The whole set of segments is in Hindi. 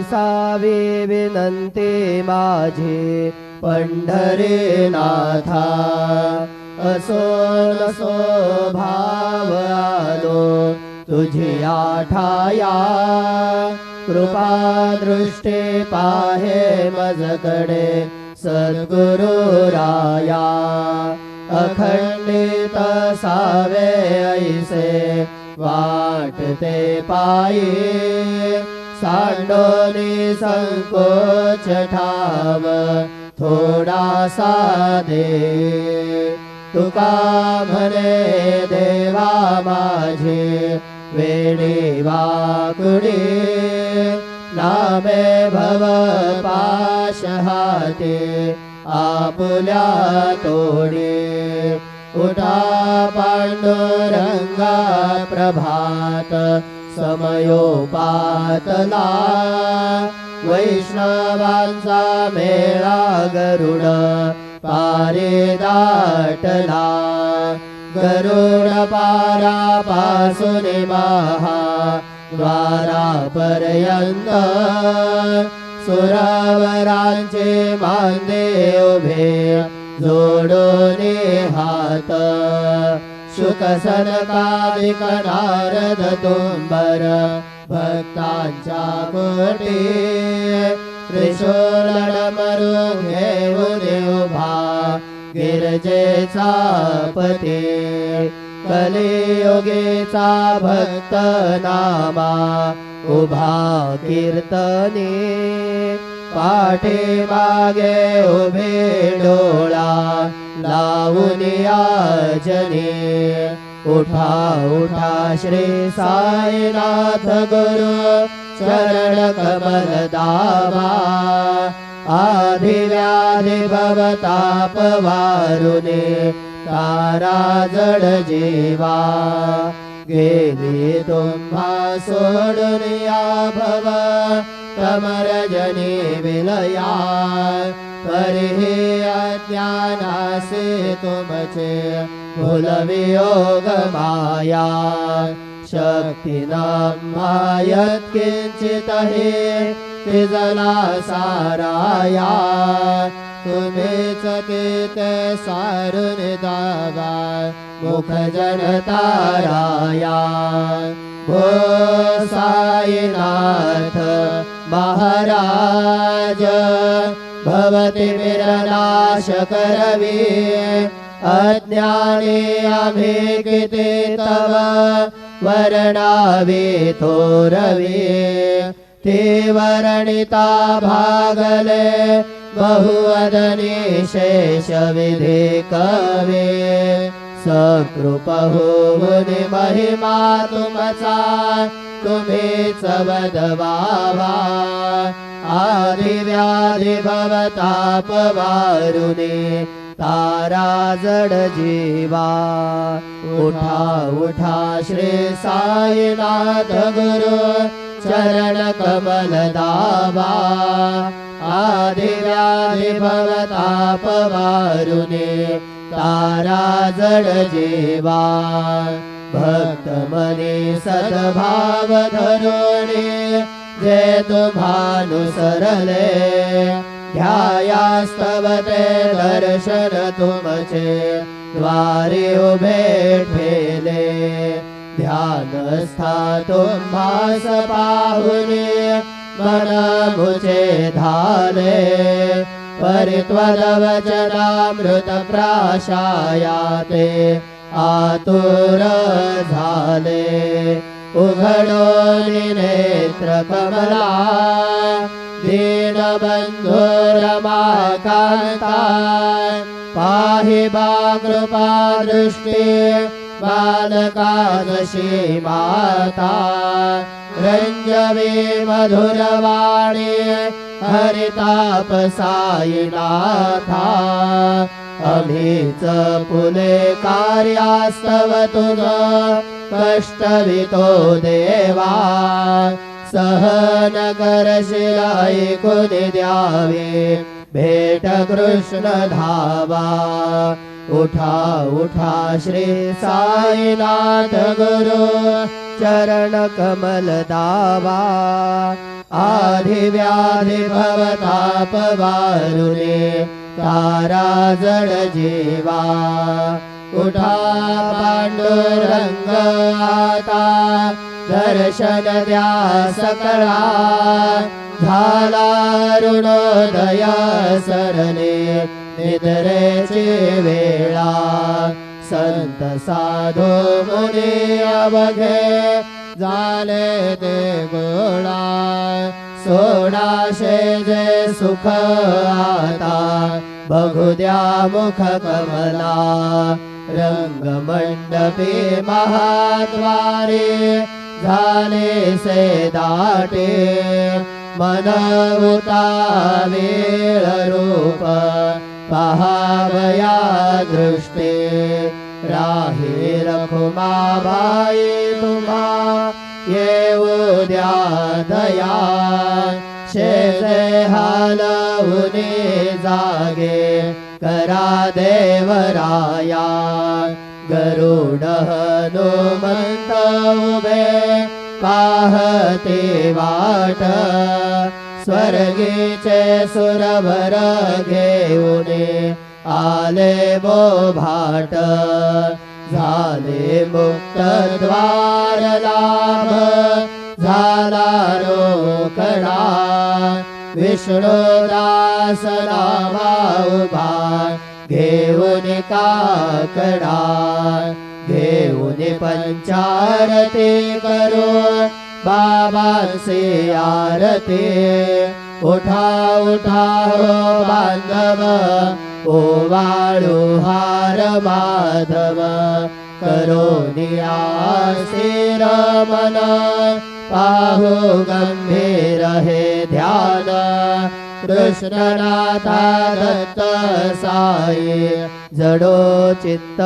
विसावी विनंती माझी पंढरीनाथा असो नसो भाव आलो तुझी आठाया कृपा दृष्टी पाहे मजकडे सद्गुरु राया अखंडित सावे ऐसे वाटते पायी सांडोनी संकोच ठाव थोडासा दे तुका म्हणे देवा माझे वेणी वाकुडी नामे भव पाश हाते आपुल्या तोडी उठा पांडुरंगा प्रभात समयोपातला वैष्णवांचा मेळा गरुड पारे दाटला गरुड पारापासून महा द्वारापर्यंत सुरावरांचे मांदे उभे जोडून हात शुक सनकादिक नारद तुंबर भक्तांच्या कोटी त्रिशूल डमरू घेऊन उभा गिरजेचा पती कलियुगीचा भक्त नामा उभा कीर्तनी पाठीमागे उभे डोळा लावून याचने उठा उठा श्री साईनाथ गुरु चरण कमल दावा आधी व्याधी भवताप वारुने तारा जड जीवा गेली तुम्हा सोडून या भव तमरजनी विलया परिहे अज्ञानासे तुमचे भूलवियोग माया शक्ती नामायत किंचित हे तिजला साराया तुम्हीच ते सारून दावा मुख जनताराया भो साईनाथ महाराज भवती विरनाश करवी अज्ञानी आम्ही किती तव वर्णावे थोरवे ते वर्णिता भागले बहुवदनी शेष विधे कवे सकृप होऊन महिमा तुमचा तुम्हीच वदवावा आदि व्याधी भवताप वारुने तारा जड जीवा उठा उठा श्री साईनाथ गुरु चरण कमल दावा आदि व्याधी भवताप वारुने तारा जड जीवा भक्त मने सद्भाव धरुणे जे तुम्हानुसरले ध्यायास्तवते दर्शन तुमचे द्वारे उभे ठेले ध्यानस्था तुम्हास पाहुने मन मुचे धाले परित्वदवचनामृत प्राशायाते आतुर झाले उघडो नेत्र कमला दीनबंधु रमाकांता पाहि बा कृपा दृष्टी बालकादशी माता रंजवे मधुरवाणी हरिताप साईनाथा अमीच पुले कार्यास्तव तुझ कष्टवितो देवा सहन करशील ऐकून द्यावे भेट कृष्ण धावा उठा उठा श्री साईनाथ गुरु चरण कमल दावा आधिव्याधि भवताप वारुणे तारा जड जीवा उठा पांडुरंग आता दर्शन द्या सकळा झाला ऋणोदय सरणे निद्रेची वेळा संत साधू मुनी अवघे झाले ते गोळा सोडाशे जे सुख आता बघू द्या मुख कमला रंगमंडपी महाद्वारे झाले से दाटे मनवता वेळ रूप पहावया दृष्टे राहे रखुमाबाई तुम्हा येऊ द्या दया शेजे हालवुनी जागे करा देवराया गरुड हनुमंत उभे पाहते वाट स्वर्गीचे सुरवर घेऊने आले बोभाट झाले मुक्त द्वार लाभ झाला रोकडा विष्णुदास नामा उभा घेऊन काकडा घेऊन पंचारती करो बाबांचे आरती उठा उठा हो बांधव ओवाळू हार माधव करोनिया श्रीरमण पाहू गंभीर हे ध्यान कृष्णनाथा दत्त साई जडो चित्त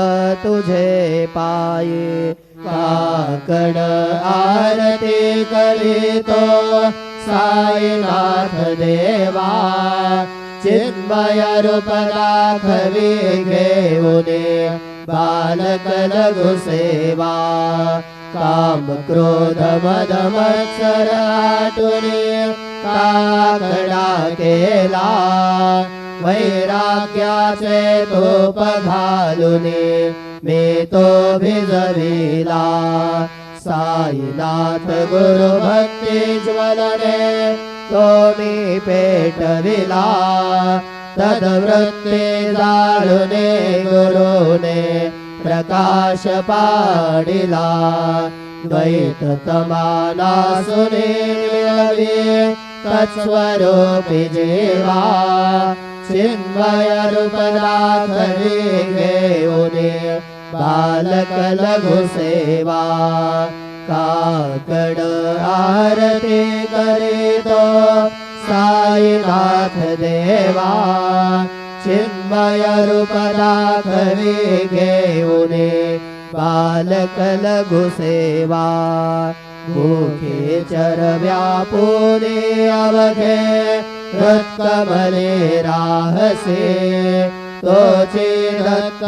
तुझे पाये काकड आरती करीतो साईनाथ देवा चिन्मय रूप दाखवी घेऊने बालक लघु सेवा काम क्रोध मद मत्सर आटुने काकडा केला वैराग्याचे तोप घालुने मी तो भिजविला साईनाथ गुरु भक्ती ज्वलने तो मी पेटविला तद्वृत्ती जाळुने गुरुने प्रकाश पाडिला द्वैत तमाना सुने मिळवी तत्स्वरूपी जीवा चिन्मय रूप दाखवी घेऊने बालक लघु सेवा काकड आरती करीतो साईनाथ देवा चिन्मय रूप दाखवी घेऊने बालक लघु सेवा भूखे चरव्या पुणे अवघे रत्कमले राहसे तोचे दत्त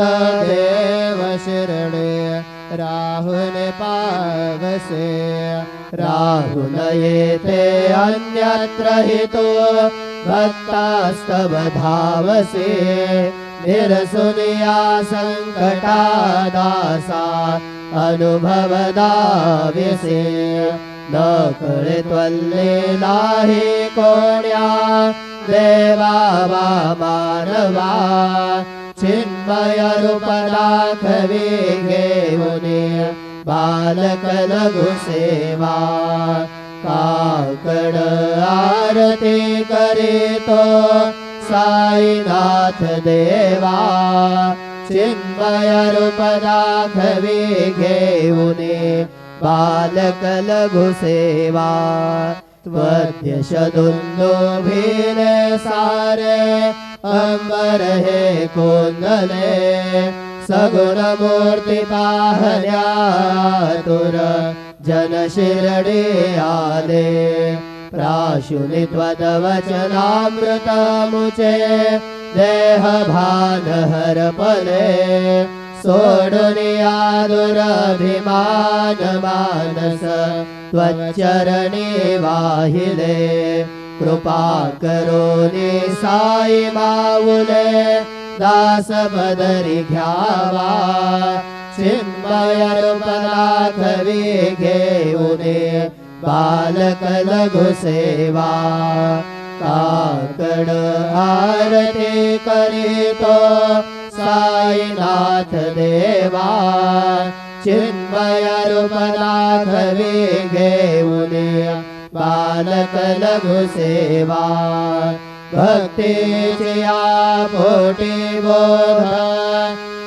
देव शिरणे राहुल पावसे राहुल येथे अन्यत्र हितो भक्तास्तव धावसे निरसुनिया संकटा दासा अनुभव दाविसे न कळे त्वल्लेला हि कोण्या देवा वा मानवा चिन्मय रूप दाखवी घेऊने बालक लघु सेवा काकड आरती करीतो साईनाथ देवा चिन्मय रूप दाखवी घेऊने बालक लघु सेवा त्वद्यशदुन्दुभिने सारे अंबर हे कोंदले सगुण मूर्ती पाहल्या तुर जन शिरडे आले प्राशुनि त्वद्वचनामृत मुचे देह भान हरपले सोडून या दुरभिमान मानस त्वच्चरणी वाहिले कृपा करोनी साई माऊले दास पदरी घ्यावा चिन्मय रूपदाखवी घेऊने बालक लघु सेवा काकड आरती करीतो साईनाथ देवा चिन्मय रूपदाखवी घेऊने बालक लघु सेवा भक्तीची पोटी बोध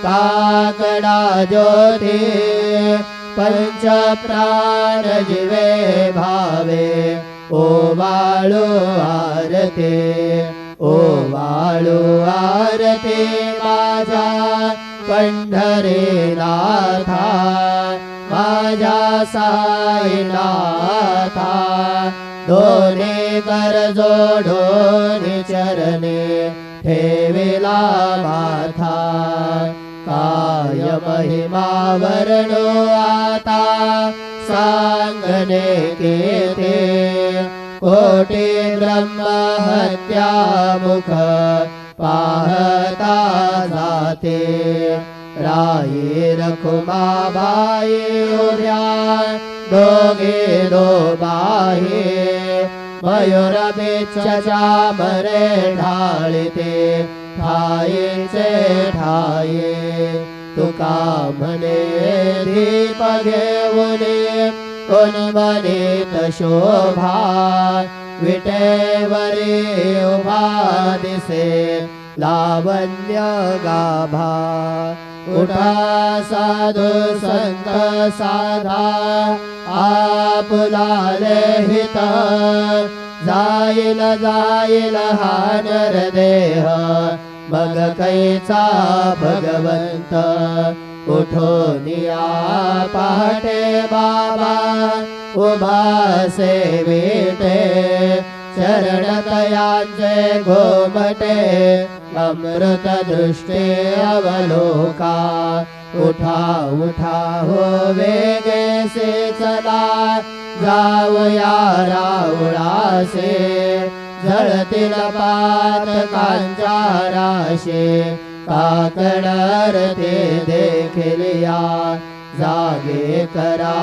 काकडा ज्योती पंच प्राण जीवे भावे ओवाळू आरती ओवाळू आरती माझा पंढरीनाथा माझा साईनाथा दोन्ही कर जोडून चरणे ठेविला माथा काय महिमा वर्णो आता सांगणे केते कोटी ब्रह्म हत्या मुख पाहता जाते राई रखुमाबाई उद्या दोघे दोबाही मयूर बिच्छा मरे ढाळीते ठाईचे ठाई तुका म्हणे दीप घेऊने कोण म्हणीत शोभा विटेवरी उभा दिसे लावण्य गाभा उठा साधू संत साधा आपुलाले हित जाईल जाईल हा नरदेह मग कैचा भगवंत उठून या पहाटे बाबा उभा सेविते चरणतयांचे घोमटे अमृत दृष्टे अवलोका उठा उठा हो वेगेसे चला जाऊया रावळासे झळतील पातकांच्या राशे काकडर ते देखील या जागे करा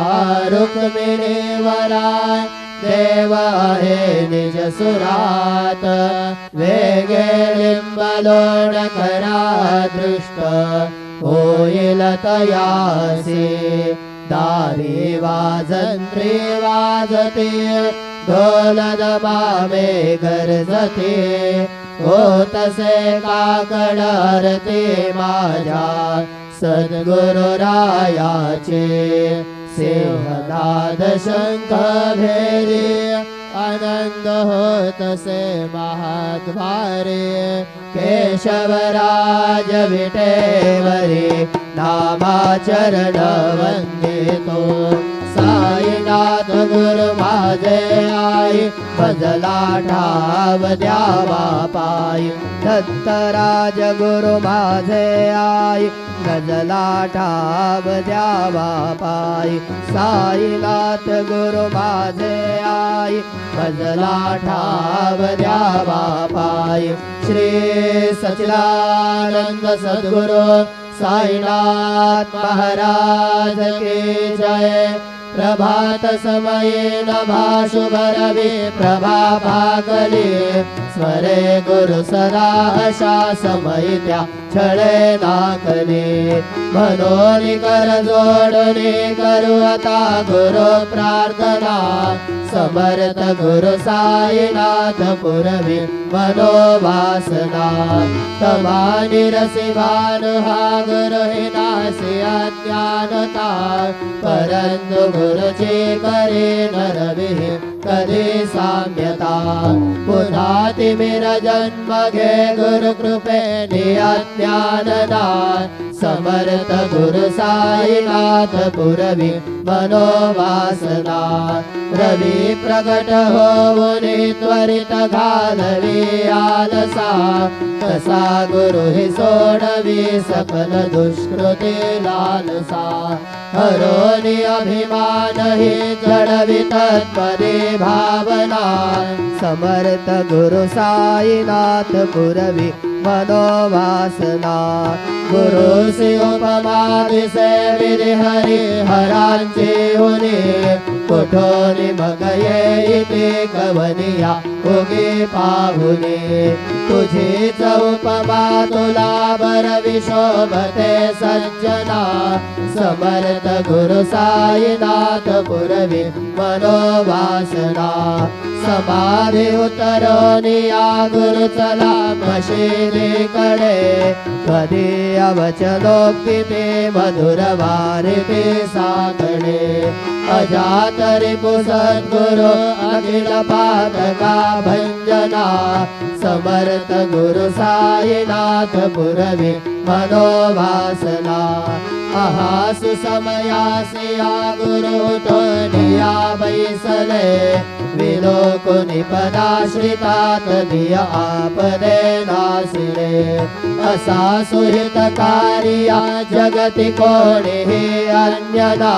रुक्मिणी वरा देव आहे निज सुरात वेगे लिंबलोण करा दृष्ट होईल तयासी दारी वाजंत्री वाजते ढोल दमामे गरजते होतसे काकडरते माझ्या सद्गुरुरायाचे सिंहनाद शंख भेरी आनंद होतसे महाद्वारे केशवराज विटेवरी नामाचरण वंदितो साईनाथ गुरु माझे आई भजला ठाव द्यावा पायी दत्तराज गुरु माझे आई गजला ठाव द्यावा पायी साईनाथ गुरु माझे आई भजला ठाव द्यावा पायी श्री सच्चिदानंद सद्गुरु साईनाथ महाराज की जय प्रभात समये नभा शुभ रवि प्रभा भागली स्वरे गुरु सदा अशा समय त्या छळे नाकली म्हणून कर जोडणे करू आता गुरु प्रार्थना समर्थ गुरु साईनाथ पुरवी मनोवासना तमानी रसिवान हा गुरु हे नासी अज्ञानता परंतु गुरुचे करे नरविहि कधी साम्यता पुन्हा तिमिर जन्म घे गुरु कृपेने अज्ञानदान समर्थ गुरु साईनाथ पुरवी मनोवासना रवी प्रगट होऊनी त्वरित घालवी आलसा तसा गुरु हि सोडवी सकल दुष्कृती लालसा हरोनी अभिमान हि जडवी तत्पदे भावना समर्थ गुरु साईनाथ पुरवी मनोवासना गुरुसी उपमा दिसे विधी हरी हरांची हुनी कुठोनी मग येते कवनिया उगी पाहुनी तुझीच उपमा तुला बरवी शोभते सज्जना समर्थ गुरु साईनाथ पुरवी मनोवासना समाधी उतरोनिया गुरु चला मशिदीकडे कधी अवचनोक्ती ते मधुर वारिते साकडे अजात रिपु सद्गुरु अखिल पातका भंजना समर्थ गुरु साईनाथ पुरवी मनोवासना आहासु समयासिया गुरु टोनिया बैसले विलोकुनि पदाश्रितात दिया आपदे नासिले असा सुहितकारिया जगति कोणिहि अन्यदा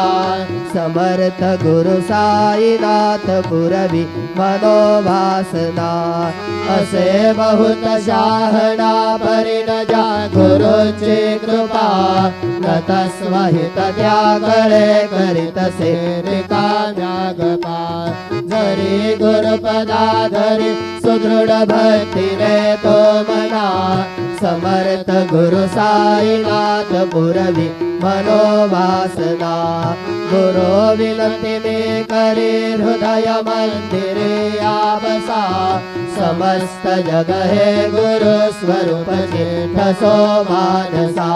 समर्थ गुरु साईनाथ पुरवी मनोवासना असे बहुत शाहना परिणजा गुरुची कृपा न तस्वहित त्यागळे करीतसे रिकाम्या गपा जरी गुरुपदाधरी सुदृढ भक्तीने तो मना समर्थ गुरु साईनाथ पुरवी मनोवासना गुरु विनंती में करे हृदय मंदिरे आबसा समस्त जग हे गुरु स्वरूप ठसो मानसा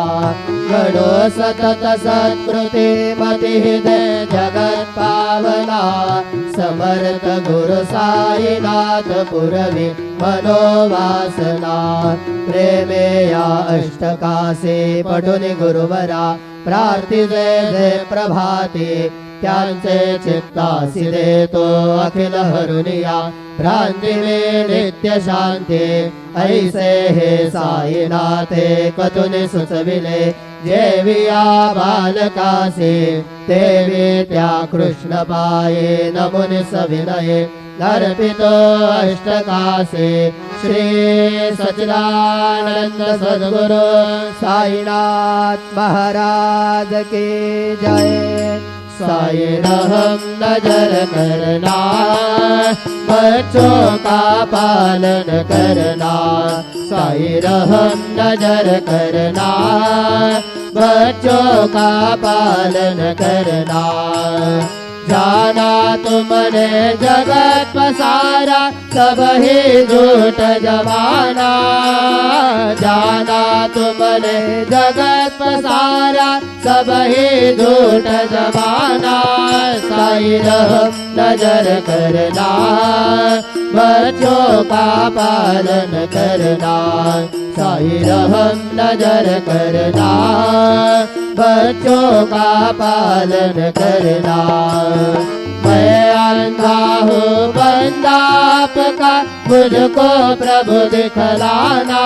गणो सतत सत्कृती मति दे जगत पावना समर्थ गुरु साईनाथ पुरवी मनोवासना प्रेमे या अष्टकासे पठुनि गुरुवरा प्रार्थिते जे प्रभाते त्यांचे चित्तासी देतो अखिल हरुनिया भ्रांती में नित्य शांती ऐसे हे साईनाथे कतुनि सुचविले जेविया बालकासे तेवी त्या कृष्ण पाये नमुनि सविनये अर्पित अष्टकासे श्री सच्चिदानंद सद्गुरु साईनाथ महाराज की जय। साई रहम नजर करना बच्चों का पालन करना साई रहम नजर करना बच्चों का पालन करना जाना तुमने जगत पसारा सब ही झूठ जमाना जाना तुमने जगत पसारा सब ही झूठ जमाना साई रहम नजर करना बच्चों का पालन करना साई रहम नजर करना बच्चों का पालन करना मैं अंधा हूँ बंदा आपका मुझको प्रभु दिखलाना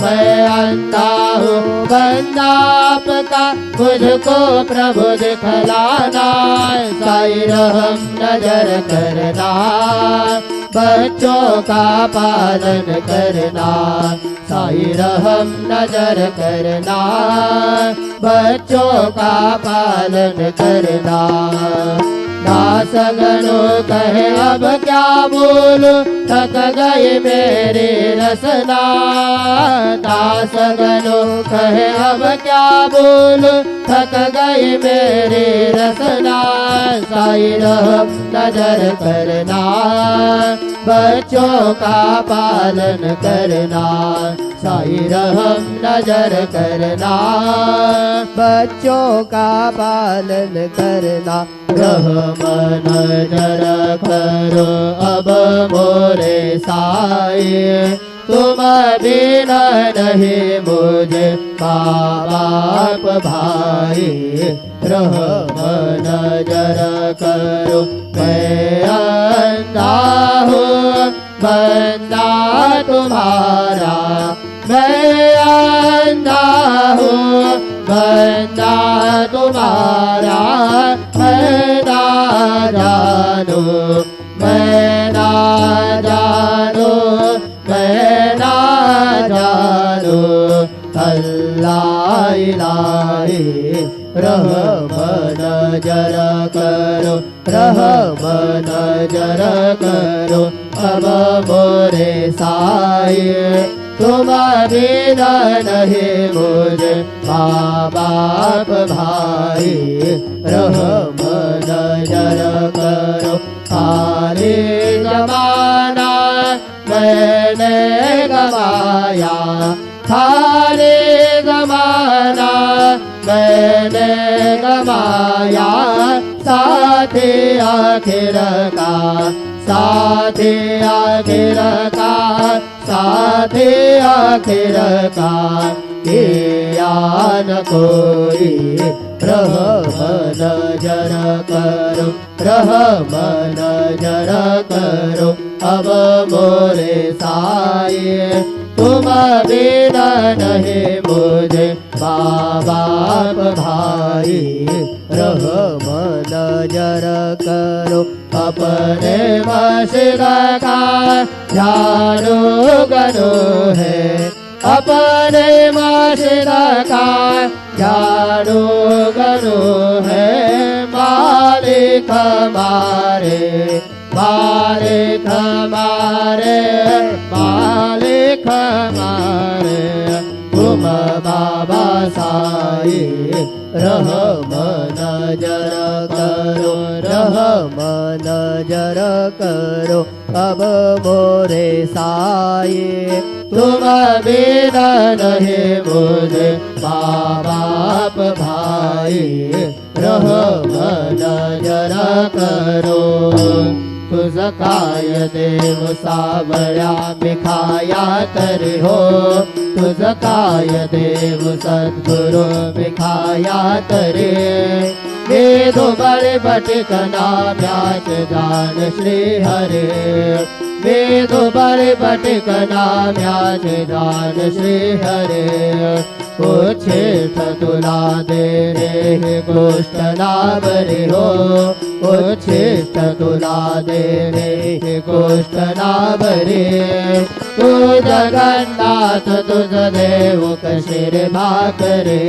मैं अंधा हूँ बंदा आपका मुझको प्रभु दिखलाना साई रहम नजर करना बच्चों का पालन करना साई रहम नजर करना बच्चों का पालन करना दास गणों कहे अब क्या बोलूं थक गई मेरी रसना दास गणों कहे अब क्या बोलूं थक गई मेरी रसना साई रहम नजर करना बच्चों का पालन करना साई रहम नजर करना, बच्चों का पालन करना। रहम नजर करो अब मोरे साई, तुम बिना नहीं मुझे माँ बाप भाई। रहम नजर करो मैं अंधा हूँ बंदा तुम्हारा, मैं अंधा हूँ बंदा तुम्हारा। मैं ना जानू, मैं ना जानू, मैं ना जानू अल्लाह इलाही। रहम नजर करो, रहम नजर करो अब मोरे साई, तुम बिना नहीं मुझे माँ बाप भाई। रहम नजर करो सारे जमाना मैंने गवाया, सारे जमाना मैंने गवाया। साथी आखिर का, साथी आखिर का, साथी आखिर का किया न कोई। रहम नजर करो, रहम नजर करो अब मोरे साई, तुम बिना नहीं मुझे माँ बाप भाई। रहम नजर करो अपने मस्जिद का झाड़ू गनो है, अपने मस्जिद का झाड़ू गनो है। मालिक हमारे, मालिक हमारे, मालिक हमारे तुम बाबा साई। रहम नजर करो, रहम नजर करो अब मोरे साई, तुम बिना नहीं मुझे माँ बाप भाई। रहम नजर करो तुझ काय देव सावळ्या मिखाया तरी हो, तुझ काय देव सद्गुरु मिखाया तरी। वेदो बळे बटकना म्याच जान श्री हरे, वेदो बळे बटकना म्याच जान श्री हरे। उच्छिष्ट तुला दे रे गोष्ट ना बरी हो, उच्छिष्ट तुला दे रे गोष्ट ना बरी। तू जगन्नाथ तुझ देव कशीर भाकरे,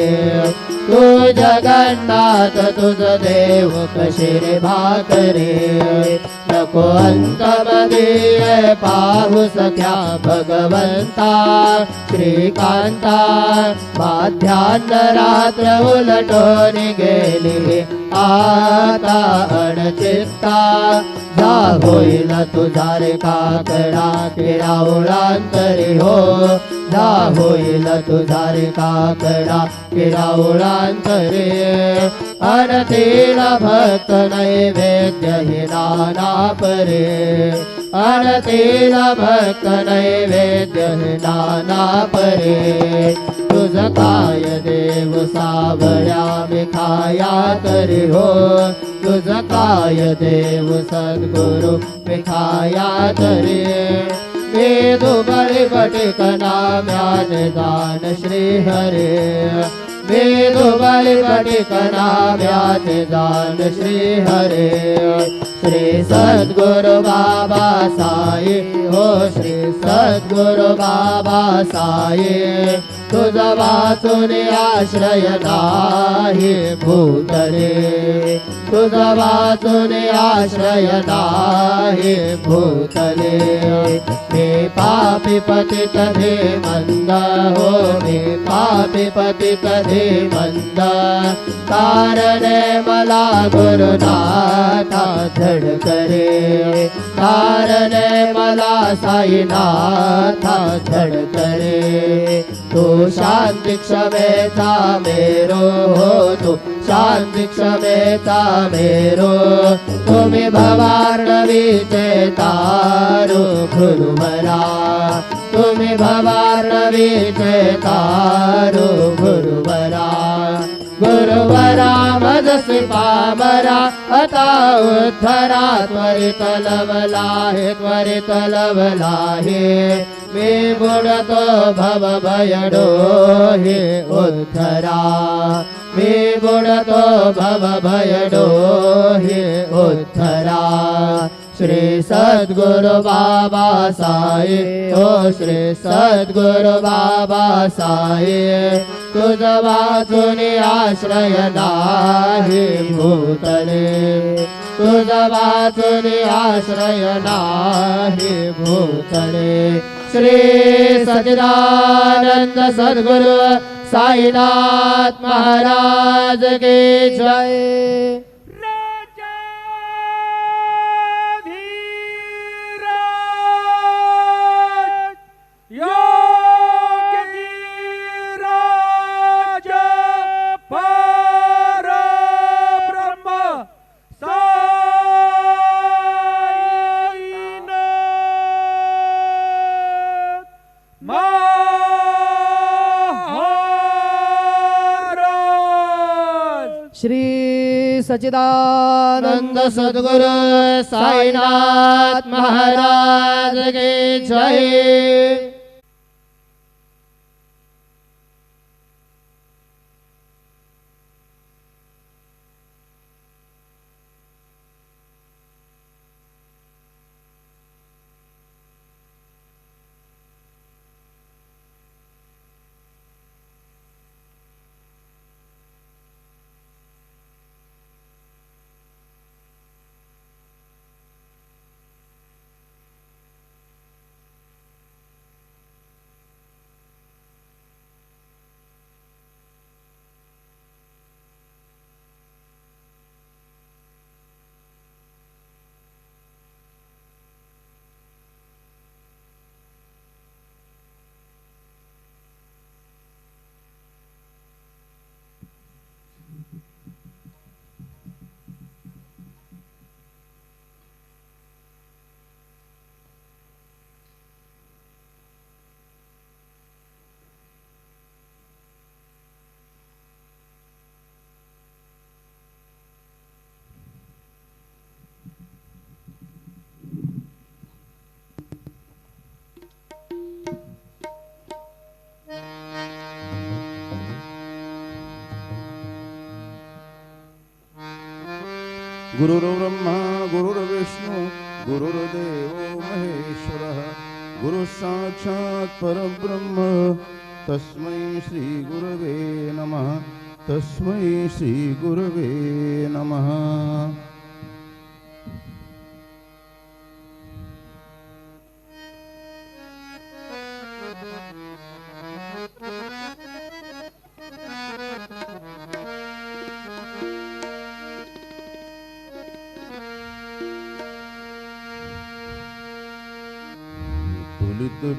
तू जगन्नाथ तुझ देव कशीर भाकरे। नको अंतमध्ये पाहू सख्या भगवंता श्रीकांता, माध्यान्ह रात्र उलटून गेली आता अणचित्ता। जा होईल तुझा रे काकडा किडा ओळांतरी हो, जा होईल तुझा रे काकडा किडा ओळांतरी। अनतीला भक्त नैवेद्य ही नाना परे, अनतीला भक्त नैवेद्य ही नाना परे। तुझ काय देव सावळ्या मिखाया तरी हो, तुझ काय देव सद्गुरु मिखाया तरी। वेदो बळे बटकना म्यान दान श्री हरे, वेदो बळे बटकना म्यान दान श्री हरे। श्री सद्गुरु बाबा साई हो, श्री सद्गुरु बाबा साई तुझा वाचून आश्रय नाही भूतले तुझा वाचून आश्रय नाही भूतले मी पापी पतित मंद हो मी पापी पतित मंद कारणे मला गुरुनाथा धड करे कारणे मला साईनाथा धड करे तू शांती क्षमेचा मेरो हो तू शांती क्षमेचा मेरो तुम्ही भवार्णवीचे तारू गुरुवरा तुम्ही भवार्णवीचे तारू गुरुवरा गुरुवरा मजसी पामरा आता उद्धरा त्वरित लवला हे मी बुडतो भव भयडो हे उद्धरा मी बुडतो भव भयडो हे उद्धरा श्री सद्गुरु बाबा साई ओ श्री सद्गुरु बाबा साई तुझ वाचून आश्रय नाही भूतले तुझ वाचून आश्रय नाही भूतले श्री सच्चिदानंद सद्गुरु साईनाथ महाराज की जय। श्री सच्चिदानंद सद्गुरु साईनाथ महाराज की जय। गुरुर्ब्रह्मा गुरुर्विष्णु गुरुर्देवो महेश्वरः गुरु साक्षात् परब्रह्म तस्मै श्री गुरवे नमः तस्मै श्री गुरवे नमः।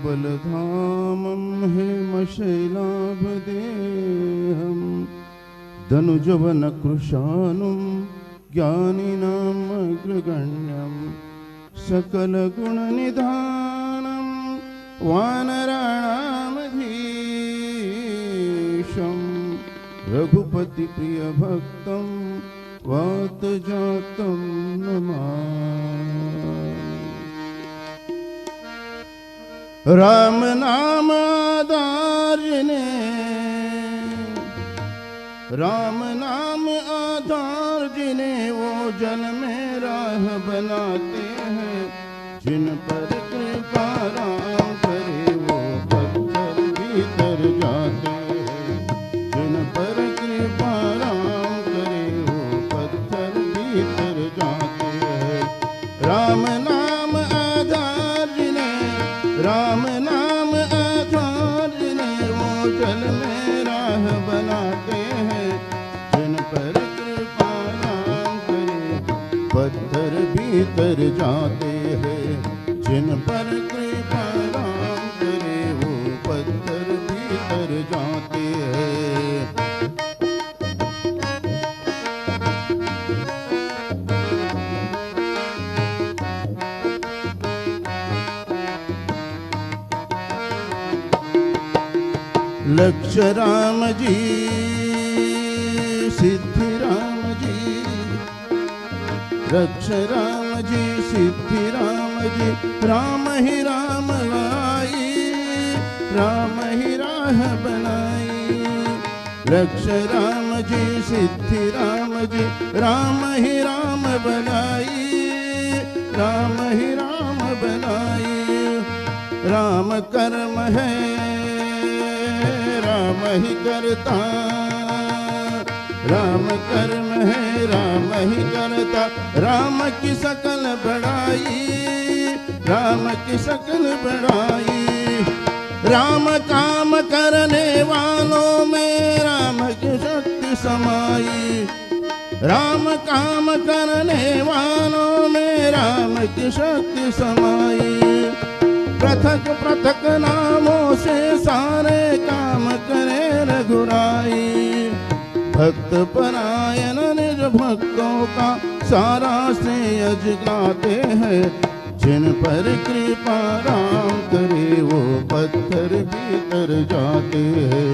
बलधामं हेमशैलाभदेहं धनुजवनकृशानुं ज्ञानिनाम् अग्रगण्यं सकलगुणनिधानं वानराणामधीशं रघुपतिप्रियभक्तं वातजातं नमामि। राम नाम आधार जिन्हें वो जल में राह बनाते हैं जिन पर कृपा राम करे वो पत्थर भीतर जाते राम नाम आधार जिन्हें वो जल में राह बनाते हैं, जिन पर कृपा राम करे पत्थर भीतर जाते हैं, जिन पर कृपा राम करे वो पत्थर भीतर जाते हैं। लक्ष्य राम जी सिद्धि राम जी, रक्ष राम जी सिद्धि राम जी, राम ही राम आई, राम ही राह बनाई। रक्ष राम जी सिद्धि राम जी, राम ही राम बनाई, राम ही राम बनाई। राम कर्म है राम ही करता, राम कर्म है राम ही करता, राम की सकल बड़ाई, राम की सकल बड़ाई। राम काम करने वालों में राम की शक्ति समाई, राम काम करने वालों में राम की शक्ति समाई। पृथक पृथक नामों से सारे काम करे रघुराई, भक्त परायण निज भक्तों का सारा श्रेयज गाते हैं, जिन पर कृपा राम करे वो पत्थर भीतर जाते हैं,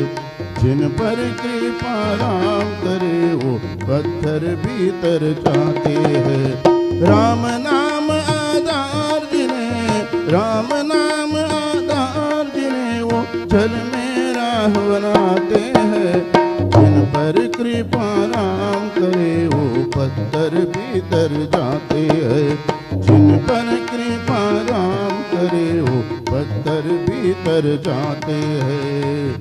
जिन पर कृपा राम करे वो पत्थर भीतर जाते हैं। राम नाम आधार जिन्हें, राम नाम आधार जिन्हें वो जल में राह बनाते हैं, जिन पर कृपा राम करे वो पत्थर भीतर जाते हैं, जिन पर कृपा राम करे वो पत्थर भीतर जाते हैं।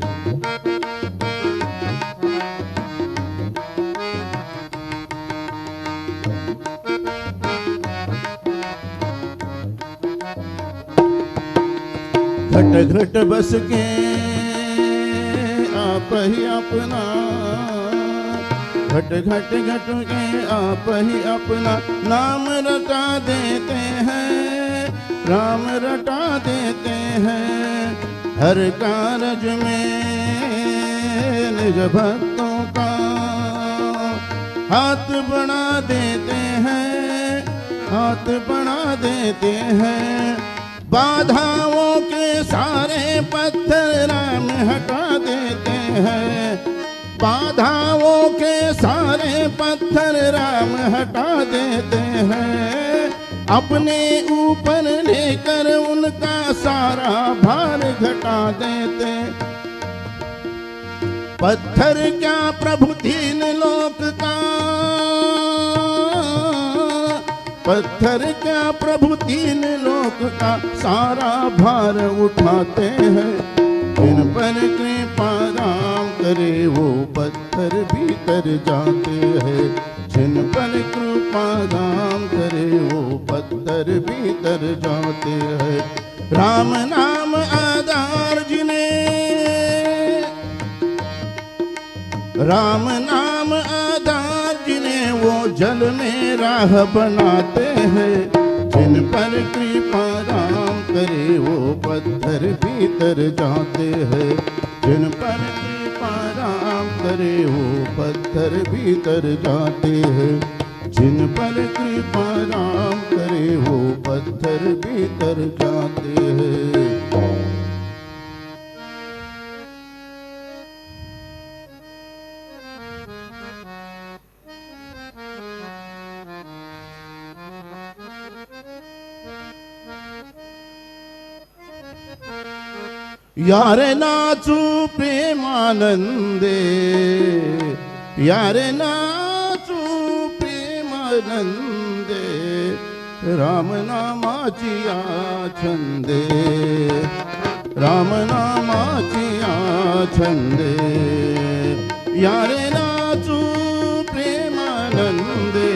घट घट बस के आप ही अपना, घट घट घट के आप ही अपना नाम रटा देते हैं, राम रटा देते हैं। हर कारज में निज भक्तों का हाथ बढ़ा देते हैं, हाथ बढ़ा देते हैं। बाधाओं के सारे पत्थर राम हटा देते हैं, बाधाओं के सारे पत्थर राम हटा देते हैं। अपने ऊपर लेकर उनका सारा भार घटा देते। पत्थर क्या प्रभु तीन लोक का, पत्थर क्या प्रभु तीन लोक का सारा भार उठाते हैं, जिन पर कृपा राम करे वो पत्थर भीतर जाते हैं, जिन पर कृपा राम करे वो पत्थर भीतर जाते हैं। राम नाम आधार जिन्हें, राम नाम आधार जिन्हें वो जल में राह बनाते हैं, जिन पर कृपा राम करे वो पत्थर भीतर जाते हैं, जिन पर कृपा राम करे वो पत्थर भीतर जाते हैं, जिन पर कृपा राम करे वो पत्थर भीतर जाते हैं। यारे नाचू प्रेमानंदे, यारे नाचू प्रेमानंदे, राम नामाची छंदे, राम नामाची छंदे। यारे नाचू प्रेमानंदे,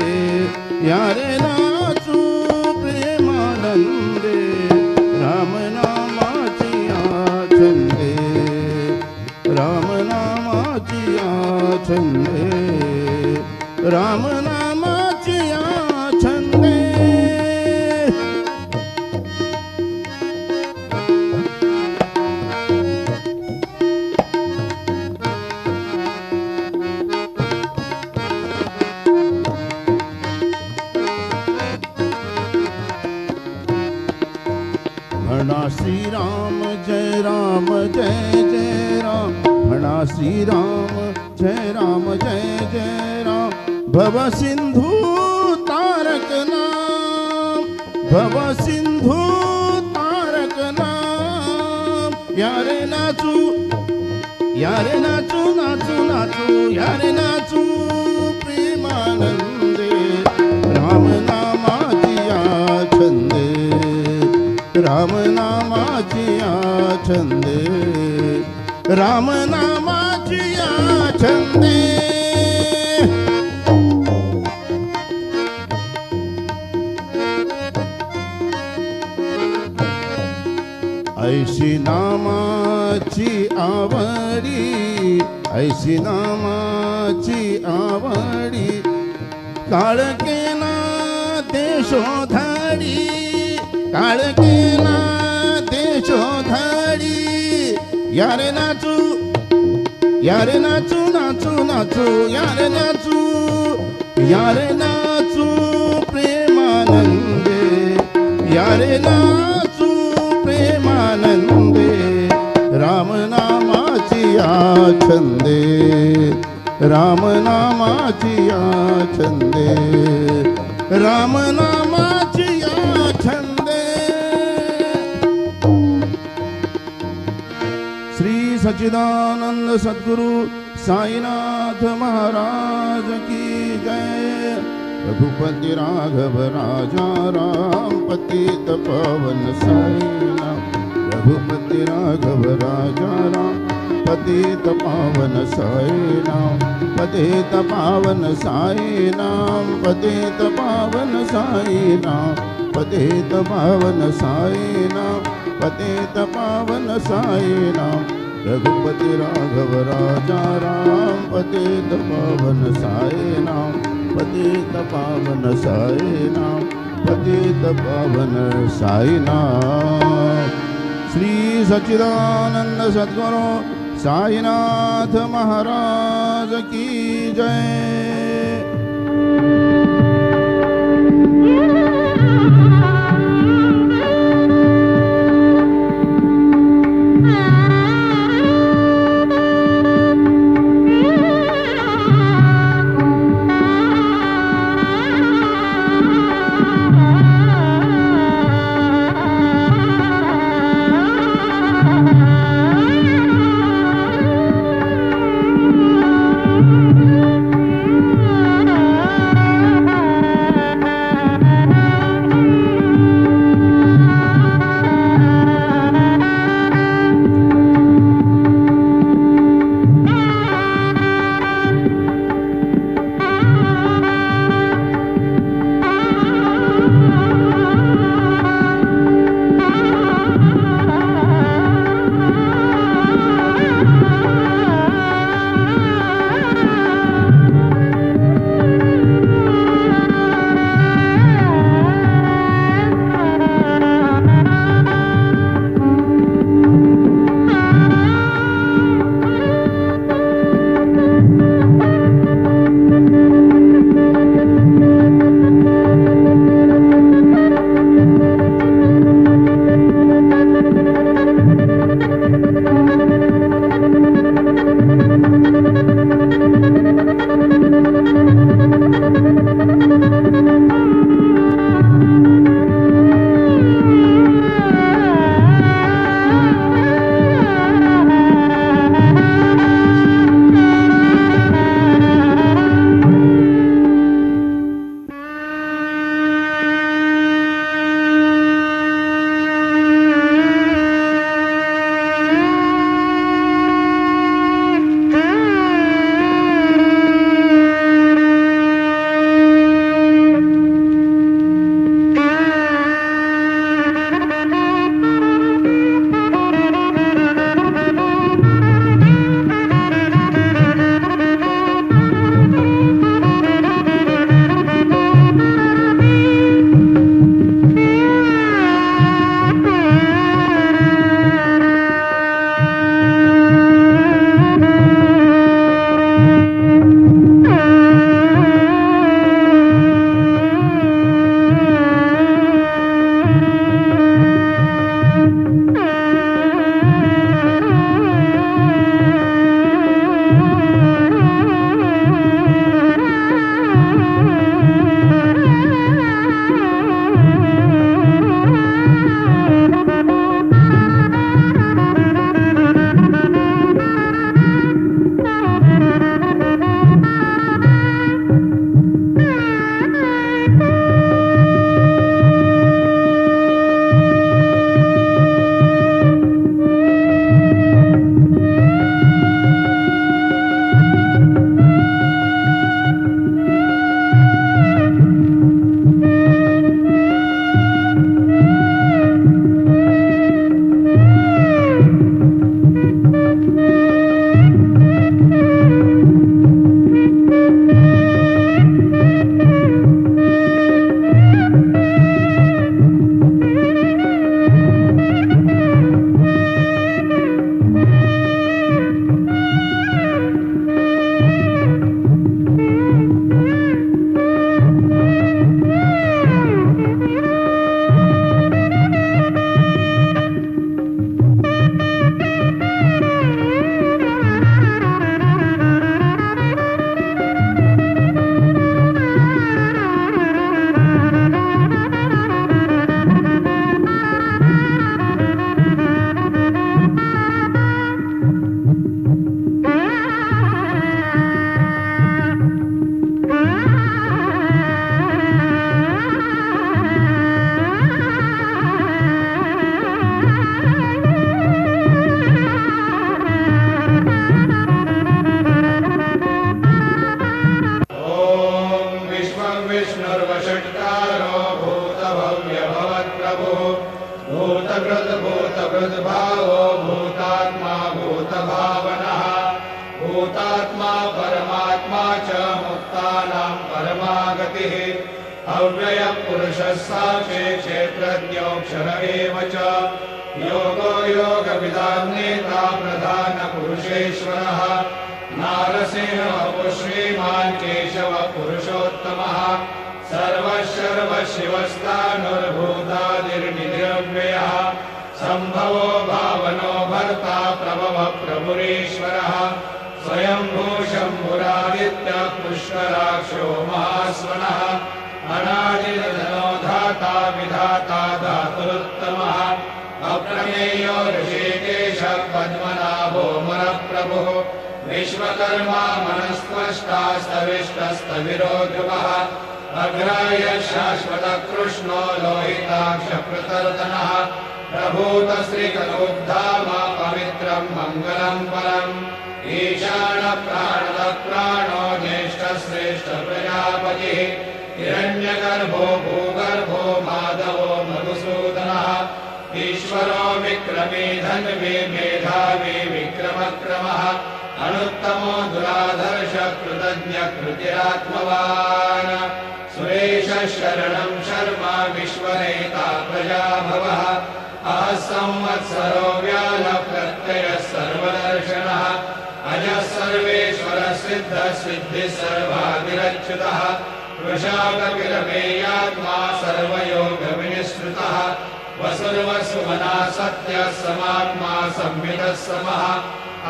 यारे नाचू प्रेमानंदे, राम नाम म्हणा श्रीराम जय राम जय जय राम म्हणा श्रीराम जय राम जय जय राम भव सिंधू तारक नाम भव सिंधू तारक नाम यारे नाचू नाचू नाचू यारे नाचू प्रेमानंदे राम नामाची छंदे राम नामाची छंदे राम नामाची छंदे ऐशी नामाची आवडी ऐशी नामाची आवडी काळकेना देशोधाडी काळकेना देशोधाडी यारे नाचू नाचू नाचू यारे नाचू प्रेमानंदे यारे नाचू प्रेमानंदे राम नामाची छंदे राम नामाची छंदे राम नामाची छंदे श्री सच्चिदानंद सद्गुरु साईनाथ महाराज की जय रघुपति राघव राजा राम पतित पावन साईनाथ रघुपति राघव राजा राम पतित पावन साईनाथ पतित पावन साईनाथ पतित पावन साईनाथ पतित पावन साईनाथ पतित पावन साईनाथ रघुपति राघव राजा राम पतित पावन साईनाथ पतित पावन साईनाथ पतित पावन साईनाथ श्री सच्चिदानंद सद्गुरु साईनाथ महाराज की जय। भूतभृद्भावो भूतात्मा भूतभावनः भूतात्मा परमात्मा च मुक्तानां परमागतिः अव्ययः पुरुषः साक्षी क्षेत्रज्ञोऽक्षर एव च योगो योगविदां नेता प्रधानपुरुषेश्वरः नारसिंहः श्रीमान् केशवः पुरुषोत्तमः सर्वशिवस्तानुर्भूतादिर्निरव्ययः सम्भवो भावनो भर्ता प्रभवः प्रभुरीश्वरः स्वयंभू शम्भुरादित्यः पुष्कराक्षो महास्वनः अनादिर्धनो धाता विधाता धातुरुत्तमः अप्रमेयो ऋषिकेशः पद्मनाभो मरप्रभुः विश्वकर्मा मनस्त्वष्टा स्तविष्टस्तविरो ध्रुवः अग्राह्य शाश्वतः कृष्णो लोहिताक्षप्रतर्दनः प्रभूतश्रीकरोद्धाम पवित्रं मङ्गलं परम् ईशानः प्राणदः प्राणो ज्येष्ठश्रेष्ठ प्रजापतिः हिरण्यगर्भो भूगर्भो माधवो मधुसूदनः ईश्वरो विक्रमी धन्वी मेधावी विक्रमक्रमः अनुत्तमो दुराधर्ष कृतज्ञ कृतिरात्मवान् सुरेशः शरणं शर्मा विश्वनेता प्रजाभवः संवत्सरो व्यालः प्रत्ययः सर्वदर्शनः अजः सर्वेश्वरः सिद्धः सिद्धिः सर्वादिरच्युतः वृषाकपिलमेयात्मा सर्वयोगविनिःसृतः वसुर्वसुमना सत्यः समात्मा संवितः समः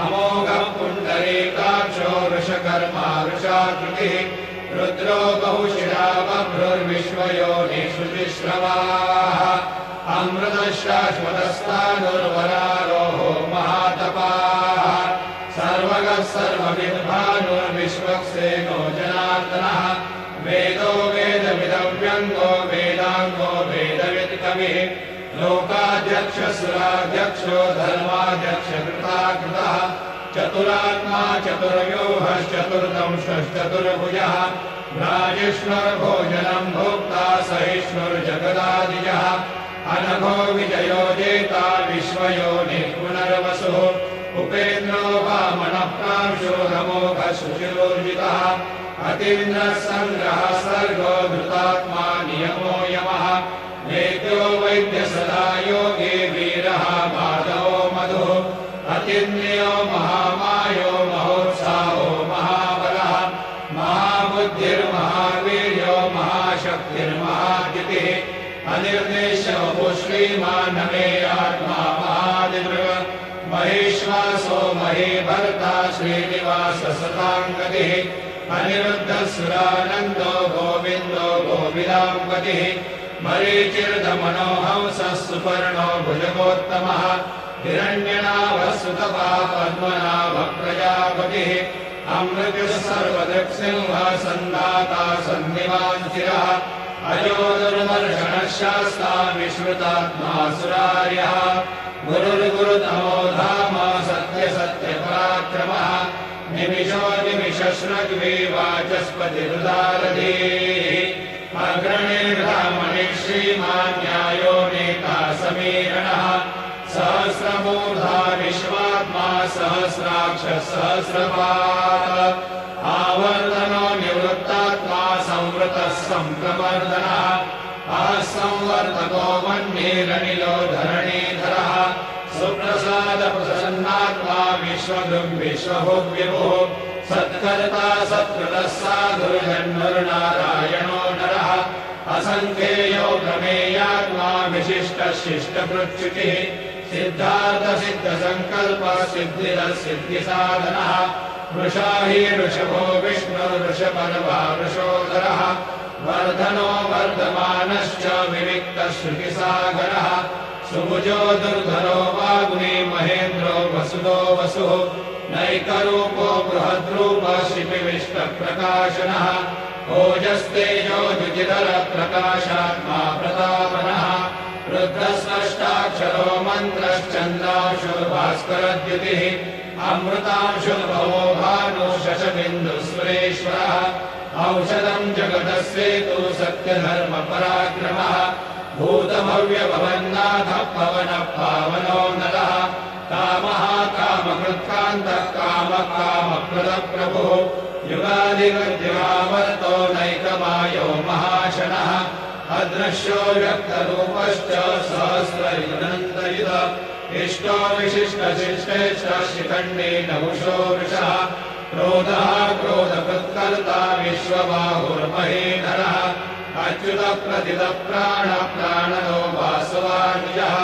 अमोघः पुण्डरीकाक्षो वृषकर्मा वृषाकृतिः रुद्रो बहुशिरा बभ्रुर्विश्वयोनिषु जिश्रवाः अमृतः शाश्वतस्तानुर्वरारोहो महातपाः सर्वगः सर्वविद्भानुर्विश्वक्सेनो जनार्दनः वेदो वेदविदव्यङ्गो वेदाङ्गो वेदवित्कविः लोकाध्यक्षसुराध्यक्षो धर्माध्यक्षकृताकृतः चतुरात्मा चतुर्व्यूहश्चतुर्दंशश्चतुर्भुजः भ्राजिष्णुर्भोजनं भोक्ता सहिष्णुर्जगदादिजः अनघो विजयो जेता विश्वयोनिः पुनर्वसुः उपेन्द्रो वामनः प्रांशो रमोघः शुचिरोर्जितः अतीन्द्रः सङ्ग्रहः सर्गो धृतात्मा नियमो यमः वेद्यो वैद्य सदा योगी वीरः माधवो मधुः अतीन्द्रियो महामायो महोत्साहो महाबलः महाबुद्धिर्महावीर्यो महाशक्तिर्महाद्युतिः अनिर्देशो श्रीमानमेयात्मा महादिदृग महेश्वासो महीभर्ता श्रीनिवासः सताङ्गतिः अनिरुद्धसुरानन्दो गोविन्दो गोविदाम्पतिः मरीचिर्दमनोहंसः सुपर्णो भुजगोत्तमः हिरण्यनाभः सुतपः पद्मनाभः प्रजापतिः अमृतः सर्वदृक्सिंहः सन्धाता सन्निवाञ्चिरः अजो दुर्मर्षणः शास्ता विश्रुतात्मा सुरार्यः गुरुर्गुरुतमो धाम सत्यसत्यपराक्रमः निमिषो निमिषश्रग्वी वाचस्पतिरुदारधीः अग्रणिर्ब्राह्मणिः श्रीमान् न्यायो नेता समीरणः सहस्रमूर्धा विश्वात्मा सहस्राक्षः सहस्रपात् आवर्तनो निवृत्तात्मा संवृतः सम्प्रवर्धनः संवर्तको वह्निरनिलो धरणीधरः सुप्रसादप्रसन्नात्मा विश्वभुग्विश्वभुग्विभुः सत्कर्ता सत्कृतः साधुर्जन्मर्नारायणो नरः असङ्ख्येयो प्रमेयात्मा विशिष्टः शिष्टकृच्युतिः सिद्धार्थसिद्धसङ्कल्पः सिद्धिरः सिद्धिसाधनः वृषाहि वृषभो विष्णुर्वृषपर्वा वृषोदरः वर्धनो वर्धमानश्च विविक्तः श्रुतिसागरः सुभुजो दुर्धरो वाग्मी महेन्द्रो वसुदो वसुः नैकरूपो बृहद्रूपः शिपिविष्टप्रकाशनः ओजस्तेजो द्युतिधरप्रकाशात्मा प्रतापनः रुद्रस्पष्टाक्षरो मन्त्रश्चन्द्रांशो भास्करद्युतिः अमृतांशो भवो भानु शशबिन्दुस्वरेश्वरः औषधं जगतस्येतु सत्यधर्मपराक्रमः भूतभव्यभवन्नाथः पवनः पावनो नरः कामः कामकृत्कान्तः कामः कामप्रदः प्रभुः युगादिगद्युगावर्तो नैकमायो महाशनः अदृश्यो व्यक्तरूपश्च सहस्रयुगनन्तयुध इष्टो विशिष्टशिष्टेश्च शिखण्डी नहुषो वृषः क्रोधः क्रोधकृत्कर्ता विश्वबाहुर्महीधरः अच्युतप्रथितप्राणप्राणनो वासवानुजः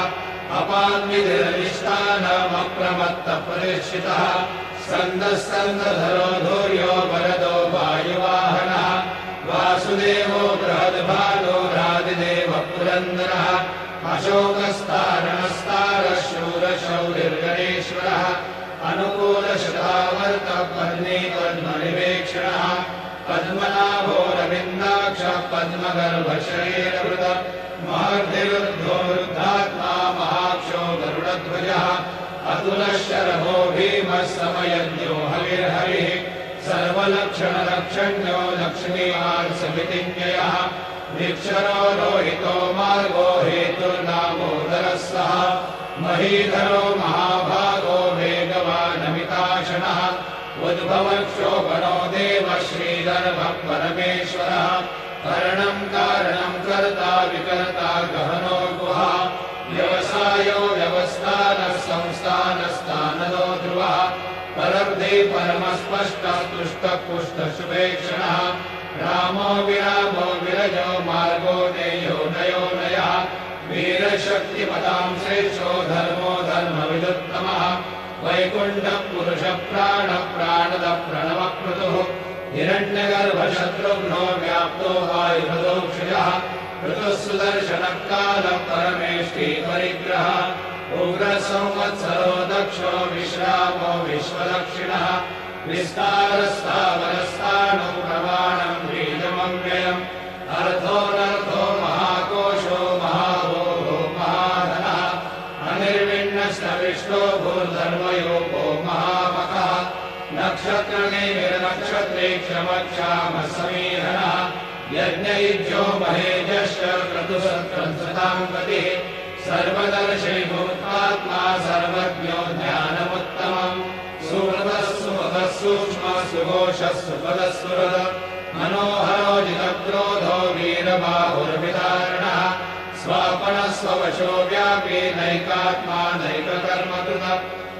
अपान्विधिरधिष्ठानमप्रमत्तप्रतिष्ठितः स्कन्दस्कन्दधरो धूर्यो वरदो वायुवाहनः वासुदेवो बृहद्भानुरादिदेवः पुरन्दरः अशोकस्तारणस्तारः शूरशौरिर्गणेश्वरः अनुकूलशतावर्तः पद्मीपद्मनिवेक्षणः पद्मनाभोरविन्दाक्षः पद्मगर्भशरीरवृतः महर्धिरुद्धोरुद्धात्मा महाक्षो गरुडध्वजः अतुलशरभो भीमः समयज्ञो हविर्हरिः सर्वलक्षणलक्षण्यो लक्ष्मीवात्समितिज्ञयः निक्षरो रोहितो मार्गो हेतुर्नामोदरः सः महीधरो महाभागो वेगवानमिताशनः उद्भवक्षोभणो देवः श्रीधर्मः परमेश्वरः करणं कारणं कर्ता विकर्ता गहनो गुहा व्यवसायो व्यवस्थानः संस्थानस्थानदो ध्रुवः परब्धे परमस्पष्टः तुष्टः पुष्टः शुभेक्षणः रामो विरामो विरजो मार्गो नेयो नयो नयः वीरशक्तिमतां श्रेष्ठो धर्मो धर्मविदुत्तमः वैकुण्ठः पुरुषः प्राणः प्राणदः प्रणवक्रतुः हिरण्यगर्भशत्रुघ्नो व्याप्तो वायुभदोक्षजः ऋतुः सुदर्शनः कालः परमेष्टि परिग्रहः उग्रसंवत्सरो दक्षो विश्रामो विश्वदक्षिणः विस्तारस्थावरस्थाणो प्रमाणम् बीजमव्ययम् अर्थोऽनर्थो महाकोशो महाभोगो महाधनः अनिर्विण्णस्तविष्टो भूर्धर्मयोगो महामखः नक्षत्रनिर्नक्षत्रे क्षमक्षामः समीधनः यज्ञयुज्यो महेजश्च क्रतुसत्सतां गतिः सर्वदर्शी भूतात्मा सर्वज्ञो ज्ञानमुत्तमम् सुहृदः सुमुखः सूक्ष्मः सुघोषः सुपदः सुहृदः मनोहरो जितक्रोधो वीरबाहुर्विदारणः स्वापनः स्ववशो व्यापी नैकात्मा नैककर्मकृतः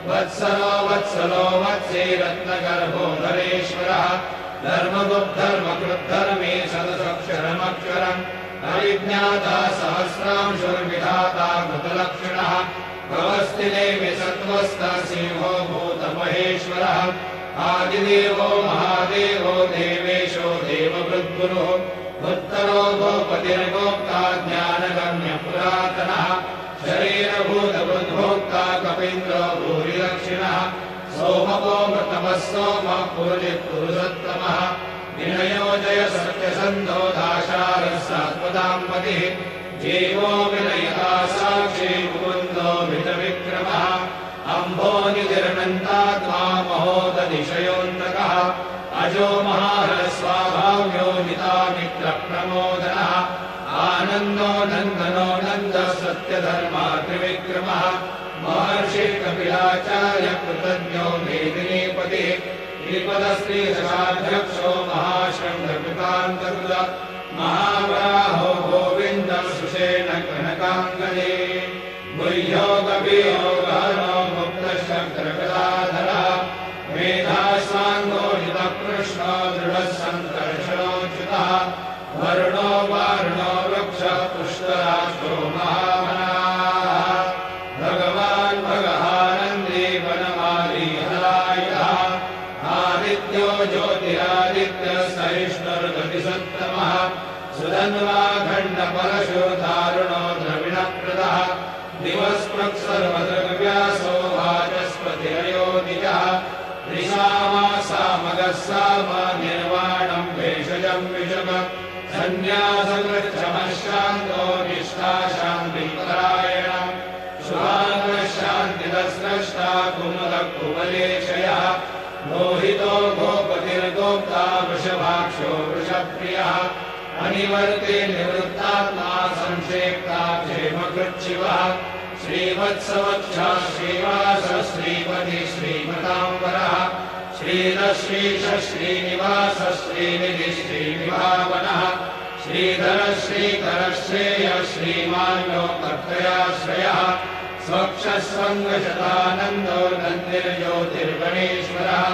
वत्सलो वत्सलो वत्से रत्नगर्भो धरेश्वरः धर्मगुप्धर्मकृद्धर्मे सदसक्षरमक्षरम् अविज्ञाता सहस्रांशुर्विधाता कृतलक्षणः भवस्थिदेवि सत्त्वस्थः सिंहो भूतमहेश्वरः आदिदेवो महादेवो देवेशो देववृद्गुरुः उत्तरो गोपतिर्गोप्ता ज्ञानगम्य पुरातनः शरीरभूतवृद्भोक्ता कपीन्द्रो भूरिलक्षिणः सोमवो मृतमः सोमः पुरुषोत्तमः विनयो जय सत्यसन्धो दाशारः सात्वताम्पतिः जीवो विनयता साक्षी मुकुन्दो मितविक्रमः अम्भोनिधिरनन्तात्मा महोदधिशयोऽन्तकः अजो महारस्वाभाव्यो नितामित्रप्रमोदनः आनन्दो नन्दनो नन्दः सत्यधर्मा त्रिविक्रमः महर्षि कपिलाचार्य कृतज्ञो मेदिनीपतिः श्रीपदश्रीदशाध्यक्षो महाशृङ्गकृतान्तकृत महावराहो गोविन्दः सुषेण कनकाङ्गदे गुह्यो कपियो गहनो मुक्तशङ्करकलाधरः मेधाश्वाङ्गो हितकृष्णो दृढः सङ्कर्षणोच्युतः वरुणो वारुणो वृक्षः पुष्कराक्षो महामनाः भगवान् भगहानन्दी वनमाली हलायुधः आदित्यो ज्योतिरादित्यः सहिष्णुर्गतिसत्तमः सुधन्वाखण्डपरशो दारुणो द्रविणप्रदः दिवस्पृक्सर्वदृग्व्यासो वाचस्पतिरयोनिजः त्रिसामासामगः साम निर्वाणम् भेषजम् विषम सन्न्यासकृच्छमशान्तो निष्ठा शान्तिपरायणम् शुभाङ्गः शान्तिदस्रष्टा कुमुदः कुवलेशयः मोहितो गोपतिर्गोप्ता वृषभाक्षो वृषप्रियः अनिवर्ते निवृत्तात्मा संशय क्षेमकृच्छिवः श्रीवत्सवक्षा श्रीवास श्रीपति श्रीमताम्बरः श्रीरश्रीश श्रीनिवास श्रीनिधि श्रीविभावनः श्रीधर श्रीकरश्रेय श्रीमान् लोकत्रयाश्रयः स्वक्षस्वङ्गशतानन्दो नन्दिर्ज्योतिर्गणेश्वरः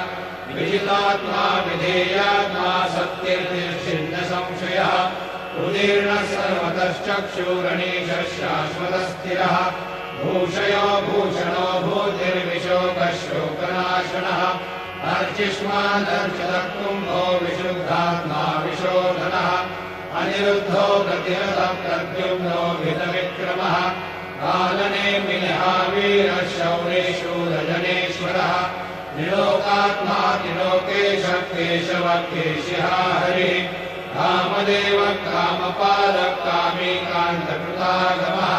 विजितात्मा विधेयात्मा सत्कीर्तिर्छिन्न संशयः उदीर्णः सर्वतश्चक्षुरणीशः शाश्वतस्थिरः भूषयो भूषणो भूतिर्विशोकशोकनाशनः अर्चिष्मादर्चितः कुम्भो विशुद्धात्मा विशोधनः अनिरुद्धो प्रतिहतः प्रद्युम्नो विधविक्रमः कालनेमिनिहावीरः शौरेशूरजनेश्वरः त्रिलोकात्मा त्रिलोकेशः केशवः केशिः हरिः कामदेव कामपालः कामीकान्तकृतागमः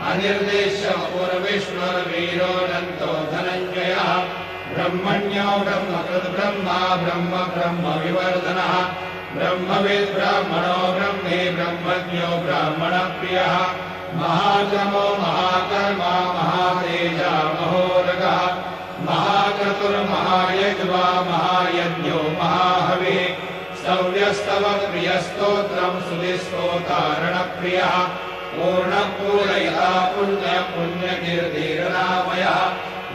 अनिर्देश्यपूर्विष्णुर्वीरोऽनन्तो धनञ्जयः ब्रह्मण्यो ब्रह्मकृद्ब्रह्मा ब्रह्म ब्रह्मविवर्धनः ब्रह्मविद् ब्राह्मणो ब्रह्मे ब्रह्मज्ञो ब्राह्मणप्रियः महाक्रमो महाकर्मा महातेजा महोरगः महाक्रतुर्महायज्वा महायज्ञो महाहविः स्तव्यस्तव प्रियस्तोत्रम् सुधिस्तोतारणप्रियः पूर्णपूरयिता पुण्यपुण्यकीर्तिरनामयः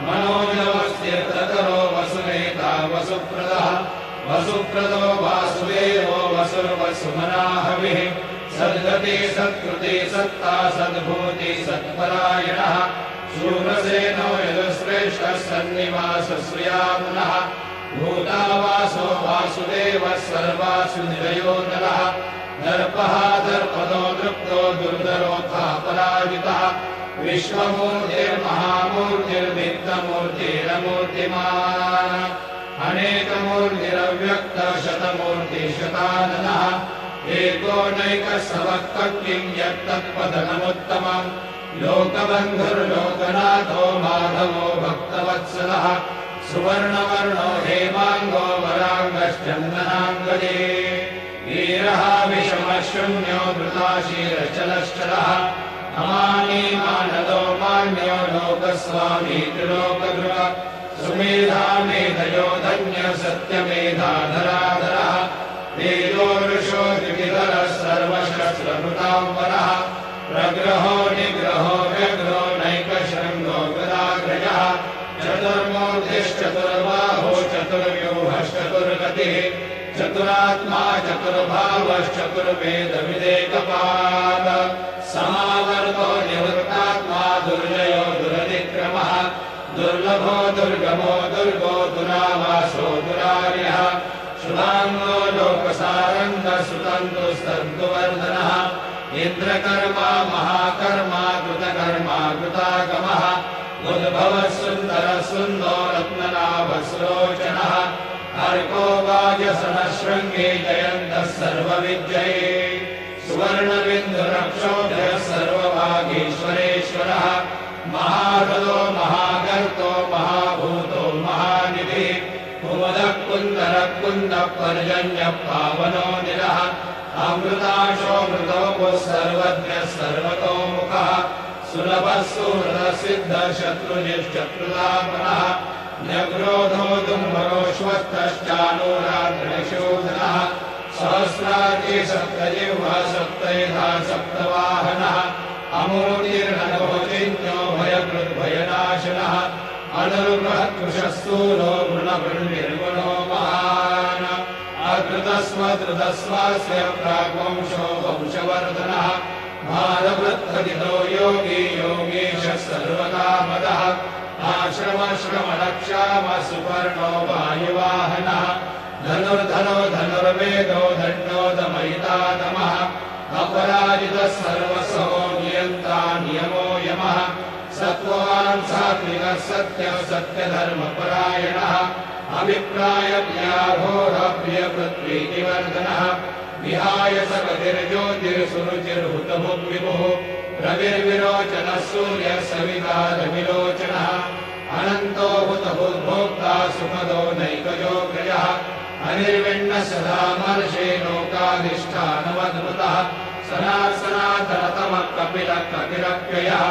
मनोजवस्तीर्थकरो वसुनेता वसुप्रदः वसुप्रदो वासुदेवो वसुर्वसुमनाहविः सद्गति सत्कृति सत्ता सद्भूति सत्परायणः शूरसेनो यजुश्रेष्ठः सन्निवासश्रियामुनः भूतावासो वासुदेवः सर्वासुनिलयो नरः दर्पः दर्पदो दृप्तो दुर्धरोऽथा पराजितः विश्वमूर्तिर्महामूर्तिर्नित्यमूर्तिरमूर्तिमान् अनेकमूर्तिरव्यक्तः शतमूर्तिशताननः एकोनैकः सवक्तकिं यत्तत्पदनमुत्तमम् लोकबन्धुर्लोकनाथो माधवो भक्तवत्सलः सुवर्णवर्णो हेमाङ्गो वराङ्गश्चन्दनाङ्गजे वीरः विषमशून्यो धृताशीरश्चलश्चलः अमानी मानदो मान्यो लोकस्वामी त्रिलोकध्रुव सुमेधा मेधयो धन्य सत्यमेधाधराधरः तेजोरुषो द्विविधरः सर्वशस्त्रभृताम्बरः प्रग्रहो निग्रहो व्यग्रो नैकशृङ्गो गदाग्रजः चतुर्मूर्तिश्चतुर्बाहो चतुर्व्यूहश्चतुर्गतिः चतुरात्मा चतुर्भावश्चतुर्वेदविदेकपाद समावर्तो निवृत्तात्मा दुर्जयो दुरतिक्रमः दुर्लभो दुर्गमो दुर्गो दुरावासो दुरार्यः शुभाङ्गो लोकसारङ्गः सुतन्तुस्तन्तुवर्धनः इन्द्रकर्मा महाकर्मा कृतकर्मा कृतागमः उद्भवः सुन्दरः सुन्दो रत्ननाभस्लोचनः अर्को वाजसनः शृङ्गे जयन्तः सर्वविजये सुवर्णबिन्दुरक्षोभ्यः सर्वभागीश्वरेश्वरः महाहृदो महागर्तो महाभूतो महानिधिः कुमुदः कुन्दरः कुन्दः पर्जन्यः पावनो निरः अमृताशोऽमृतोऽपुः सर्वज्ञः सर्वतोमुखः सुलभः सुहृदः सिद्धः शत्रुजिश्चत्रुतापनः न्यग्रोधो दुम्भरोश्वस्तश्चानूराद्रनिशूदनः सहस्रार्ची सप्तजिह्वः सप्तैधा सप्तवाहनः अमूर्तिर्नभो चिन्त्यो भयकृद्भयनाशनः अनुर्बृहत्कृशस्तूलो वृणवृन्निर्गुणो महान् अकृतस्वधृतस्वास्य प्राग्वंशो वंशवर्धनः भारवृत्तदितो योगी योगीशः सर्वकामदः आश्रमश्रमणक्षाम सुपर्णो वायुवाहनः धनुर्धनो धनुर्वेदो दण्डोदमयितादमः अपराजितः सर्वसो नियन्ता नियमो यमः सत्त्वान् सात्विकः सत्यः सत्यधर्मपरायणः अभिप्रायज्ञाघोर प्रियपृथ्वीतिवर्धनः विहाय सकतिर्ज्योतिर्सुरुचिर्हुतभुग्विभुः रविर्विरोचनः सूर्यः सविता रविलोचनः अनन्तो हुतभुग्भोक्ता सुखदो नैकजोग्रजः अनिर्विण्णः सदा मर्षे लोकाधिष्ठानवद्भुतः स सनातनतमः कपिलः कपिरप्ययः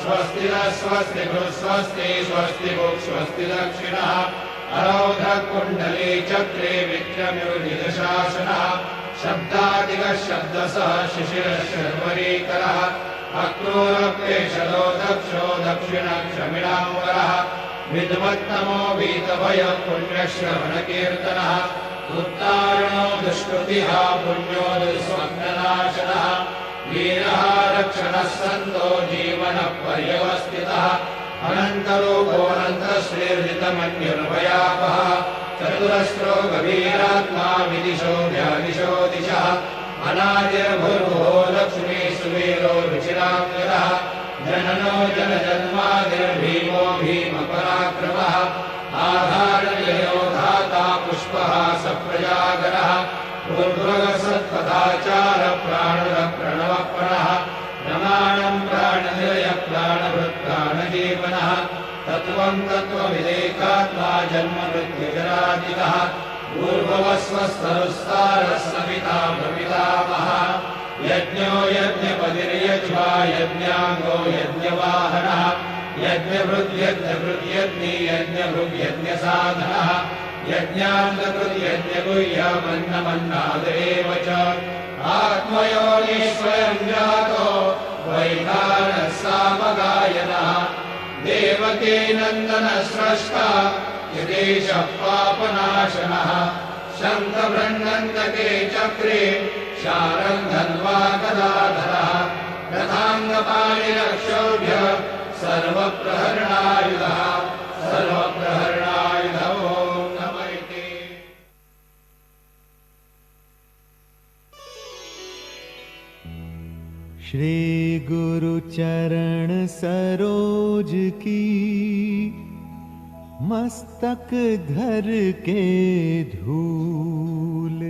स्वस्ति न स्वस्ति स्वस्ति स्वस्ति स्वस्ति दक्षिणः अरौधः कुण्डली चक्रे विक्रम्योनिदशासनः शब्दादिगः शब्दसः शिशिरः शर्वरीकरः अक्रूरप्रेषदो दक्षो दक्षिणक्षमिणाम्बरः विद्वत्तमो वीतभयः पुण्यश्रवणकीर्तनः उत्तारणो दुष्कृतिः पुण्यो दुःस्वप्ननाशनः वीरः रक्षणः सन्तो जीवनः पर्यवस्थितः अनन्तरूपोऽनन्तश्रीर्जितमन्युर्भयापः चतुरस्रो गभीरात्मा विदिशो व्यादिशो दिशः अनादिर्भुर्भुवो लक्ष्मी सुवीरो रुचिराङ्गदः जननो जनजन्मादिर्भीमो भीमपराक्रमः आधारनिलयो धाता पुष्पः सप्रजागरः पूर्वगसत्पदाचार प्राणुरः प्रणवप्रणः प्रमाणं प्राणनिलय प्राणभृत् प्राणजीवनः तत्त्वं तत्त्वविदेकात्मा जन्ममृत्युजरादितः पूर्ववस्वस्तरुस्तारः सविता प्रपितामहः यज्ञो यज्ञपतिर्यज्वा यज्ञाङ्गो यज्ञवाहनः यज्ञभृद्यज्ञभृद्यज्ञी यज्ञभृग्यज्ञसाधनः यज्ञाङ्गकृद्यज्ञगुह्यमन्नमन्नादेव च आत्मयोनि स्वयं जातो वैखानः सामगायनः देवकी नन्दनः स्रष्टा यदेशः पापनाशनः शङ्खबृह्नन्दके चक्रे शारं धन्वा गदाधरः रथाङ्गपाणिरक्षोभ्य सर्वप्रहरणायुधः सर्वप्रहरणायुधो नमैते। श्री गुरु चरण सरोज की मस्तक धर के धूल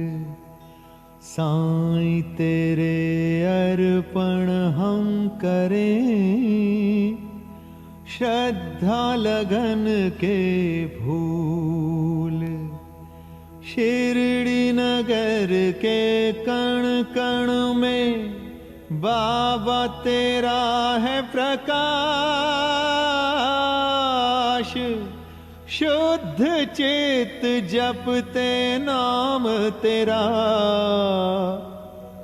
साईं तेरे अर्पण हम करें श्रद्धा लगन के फूल। शिरडी नगर के कण कण में बाबा तेरा है प्रकाश, शुद्ध चित जपते नाम तेरा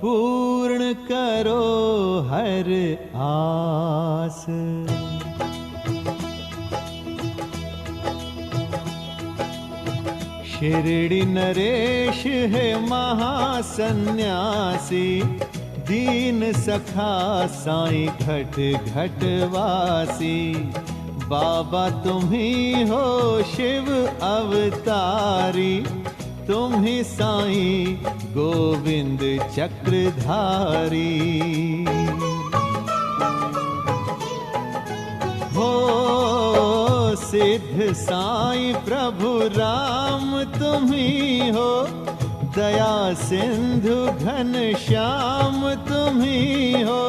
पूर्ण करो हर आस। शिरडी नरेश है महासन्यासी, दीन सखा साईं घट घट वासी। बाबा तुम ही हो शिव अवतारी, तुम ही साईं गोविंद चक्रधारी। हो सिद्ध साईं प्रभु राम तुम ही हो, दया सिंधु घन श्याम तुम ही हो।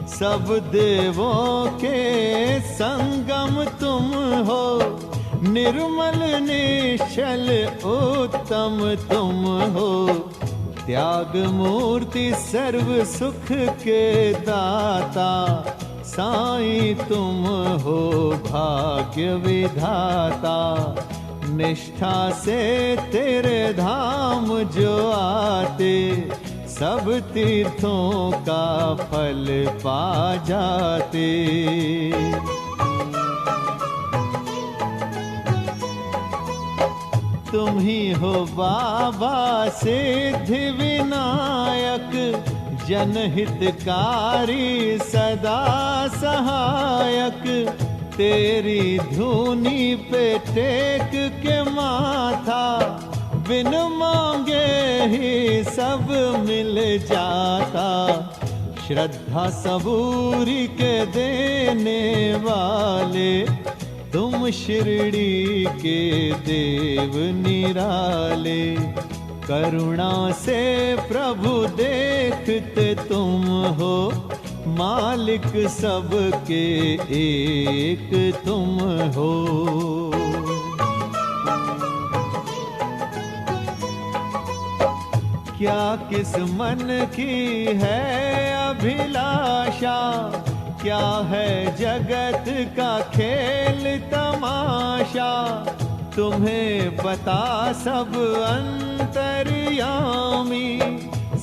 सब देवों के संगम तुम हो, निर्मल निश्चल उत्तम तुम हो। त्याग मूर्ति सर्व सुख के दाता, साईं तुम हो भाग्य विधाता। निष्ठा से तेरे धाम जो आते, सब तीर्थों का फल पा जाते। तुम ही हो बाबा सिद्धि विनायक, जनहितकारी सदा सहायक। तेरी धुनी पे टेक के माथा, बिन मांगे ही सब मिल जाता। श्रद्धा सबूरी के देने वाले, तुम शिरडी के देव निराले। करुणा से प्रभु देखते तुम हो, मालिक सबके एक तुम हो। क्या किस मन की है अभिलाषा, क्या है जगत का खेल तमाशा, तुम्हें बता सब अंतर्यामी,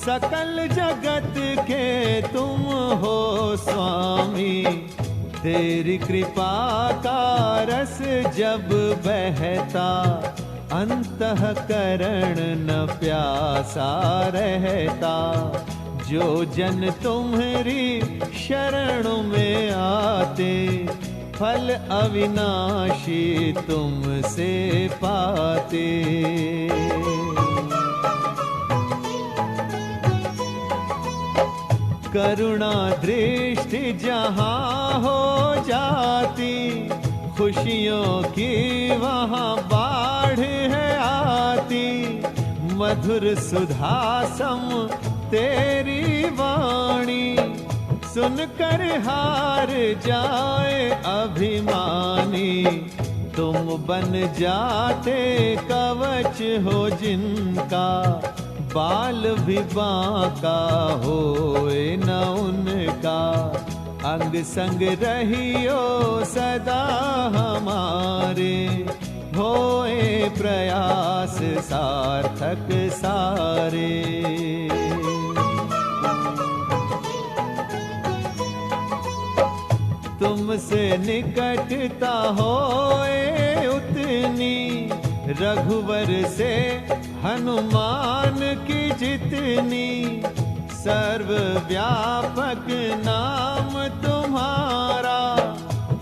सकल जगत के तुम हो स्वामी। तेरी कृपा का रस जब बहता, अंतःकरण न प्यासा रहता। जो जन तुम्हारी शरण में आते, फल अविनाशी तुमसे पाते। करुणा दृष्टि जहाँ हो जाती, खुशियों की वहाँ बाढ़ है आती। मधुर सुधा सम तेरी वाणी, सुनकर हार जाए अभिमानी। तुम बन जाते कवच हो जिनका, बाल भी बांका होए न उनका। अंग संग रहियो सदा हमारे, होए प्रयास सार्थक सारे। तुमसे निकटता होए उतनी, रघुवर से हनुमान की जितनी। सर्वव्यापक नाम तुम्हारा,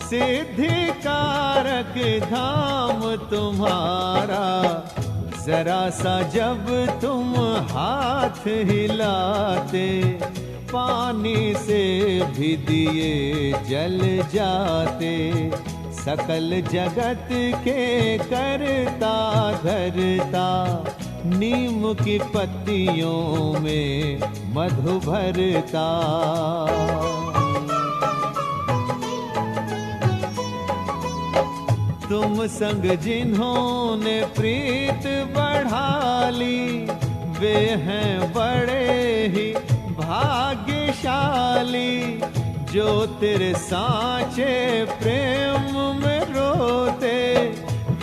सिद्धि कारक धाम तुम्हारा। जरा सा जब तुम हाथ हिलाते, पानी से भी दिए जल जाते। सकल जगत के करता धरता, नीम की पत्तियों में मधु भरता। तुम संग जिन्होंने प्रीत बढ़ा ली, वे हैं बड़े ही भाग्यशाली। जो तेरे सांचे प्रेम में रोते,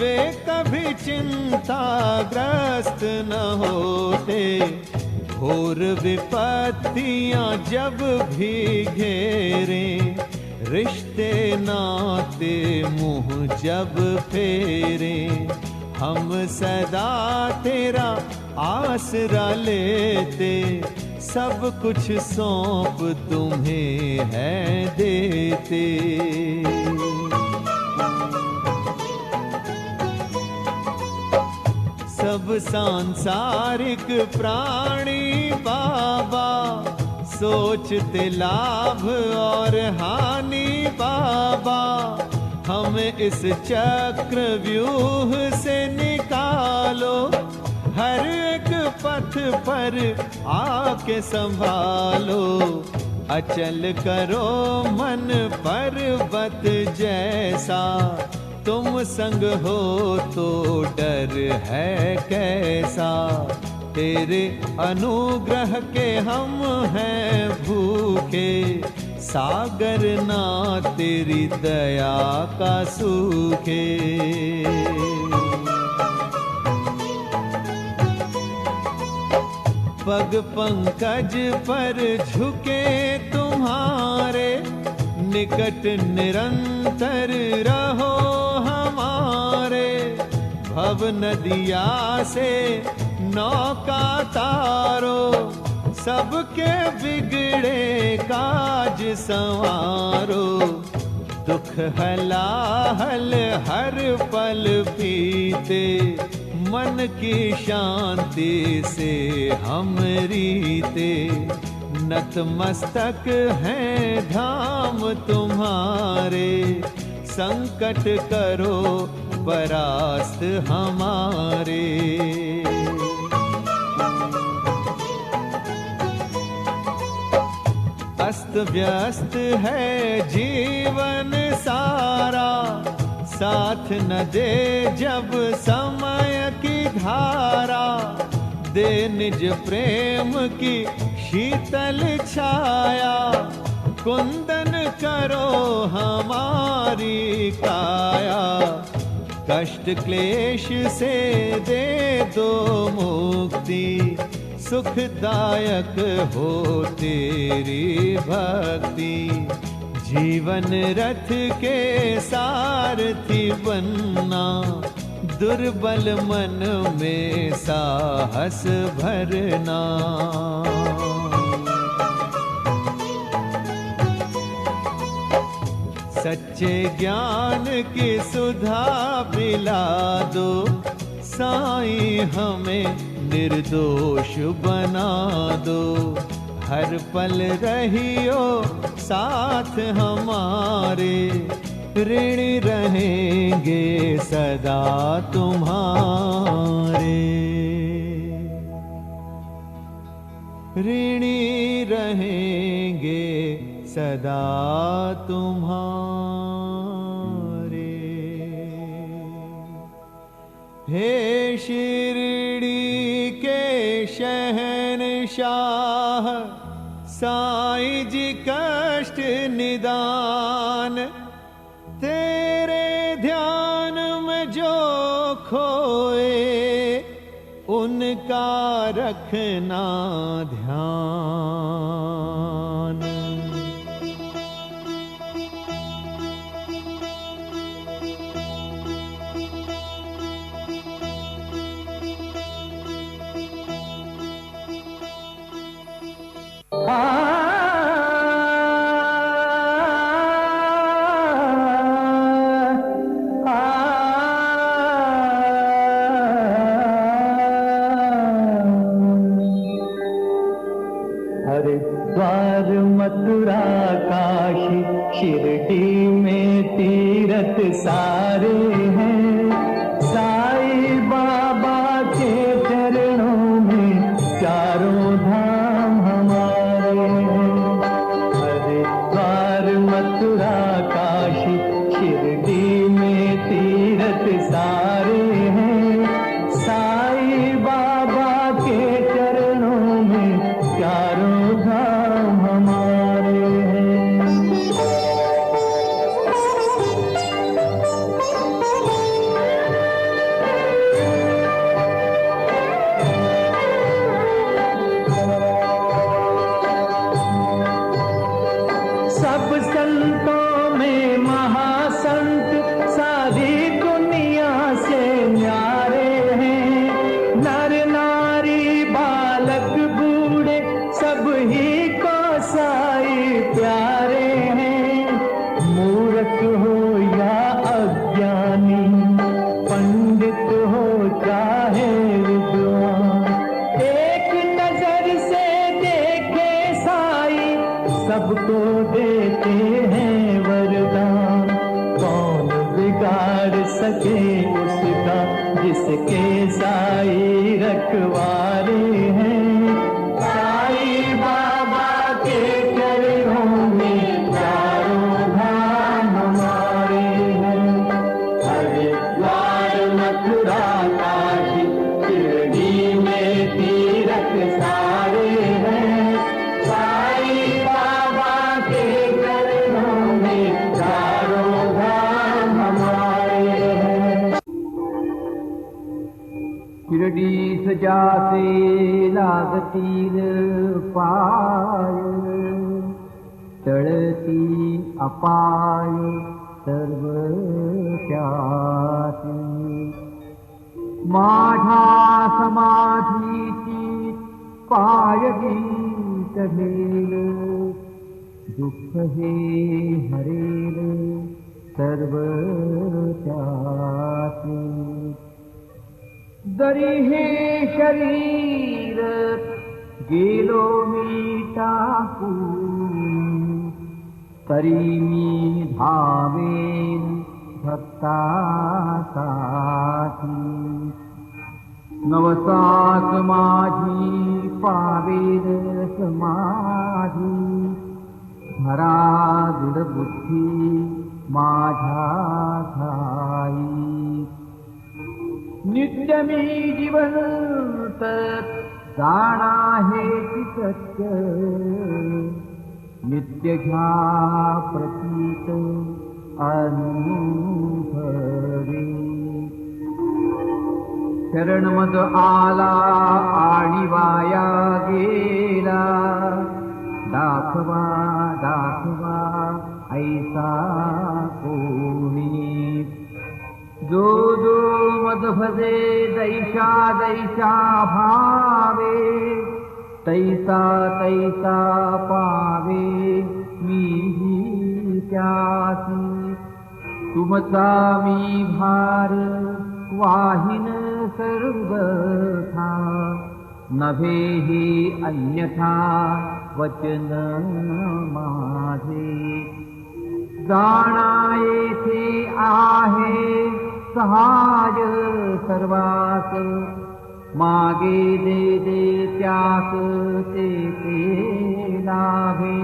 वे कभी चिंताग्रस्त न होते। घोर विपत्तियां जब भी घेरे, रिश्ते नाते मुंह जब फेरे। हम सदा तेरा आसरा लेते, सब कुछ सौंप तुम्हें है देते। सब सांसारिक प्राणी बाबा, सोचते लाभ और हानि बाबा। हमें इस चक्र व्यूह से निकालो, हर एक पथ पर आके संभालो। अचल करो मन पर्वत जैसा, तुम संग हो तो डर है कैसा। तेरे अनुग्रह के हम हैं भूखे, सागर ना तेरी दया का सूखे। पग पंकज पर झुके तुम्हारे, निकट निरंतर रहो हमारे। भव नदिया से नौका तारो, सबके बिगड़े काज संवारो। दुख हलाहल हर पल पीते, मन की शांति से हम रीते। नतमस्तक हैं धाम तुम्हारे, संकट करो परास्त हमारे। अस्त व्यस्त है जीवन सारा, साथ न दे जब समय की धारा। दे निज प्रेम की शीतल छाया, कुंदन करो हमारी काया, कष्ट क्लेश से दे दो मुक्ति, सुखदायक हो तेरी भक्ति, जीवन रथ के सारथी बनना, दुर्बल मन में साहस भरना। सच्चे ज्ञान की सुधा पिला दो, साईं हमें निर्दोष बना दो, हर पल रहियो साथ हमारे, ऋण रहेंगे सदा तुम्हारे, ऋणी रहेंगे सदा तुम्हारे। हे शिरडी के शहंशाह, साईं जी कष्ट निदान, तेरे ध्यान में जो खोए, उनका रखना ध्यान। हरिद्वार मथुरा काशी शिरडी में तीरथ सारे हैं, साईं बाबा के चरणों में चारों धाम हमारे हैं। हरिद्वार मथुरा काशी शिरडी में तीरथ सारे हैं, साईं बाबा के चरणों में चारों धाम हमारे हैं। सब संतों में महासंत सारी दुनिया से न्यारे हैं, नर नारी बालक बूढ़े सब ही को साईं प्यारे हैं। मूर्ख हो या अज्ञानी, पंडित हो चाहे विद्वान, एक नजर से देखे साईं सबको देते हैं वरदान। कौन बिगाड़ सके उसका जिसके साईं रखवारे हैं। साईं बाबा के चरणों में चारों धाम हमारे हैं। हरिद्वार मथुरा काशी शिरडी में तीरथ सारे हैं, साईं बाबा के चरणों में चारों धाम हमारे हैं। शिरडी सजाते लागती पाय, टळती अपाय सर्व त्यासी, माझा समाधीची पायगी कढेल, दुःख हे हरेल सर्व त्यासी। जरी हे शरीर गेलो मी टाकून, तरी मी धावेन भक्तासाठी। नवसात माझी पावेल समाधी, धरा दृढ बुद्धी माझ्या ठाई। नित्य मी जीवन तत् जाणा हेची सत्य नित्य घ्या प्रतीत अनुभवे शरण मद आला आणि वाया गेला दाखवा दाखवा ऐसा कोणी जो जो मद भजे दैशा दैशा भावे तैसा तैसा पावे मीही त्यासी तुमचा मी भार वाहिन सर्वथा नभे हि अन्यथा वचन माझे जाणा येथे आहे सहाय सर्वास मागे दे दे त्यास ते ते लाभे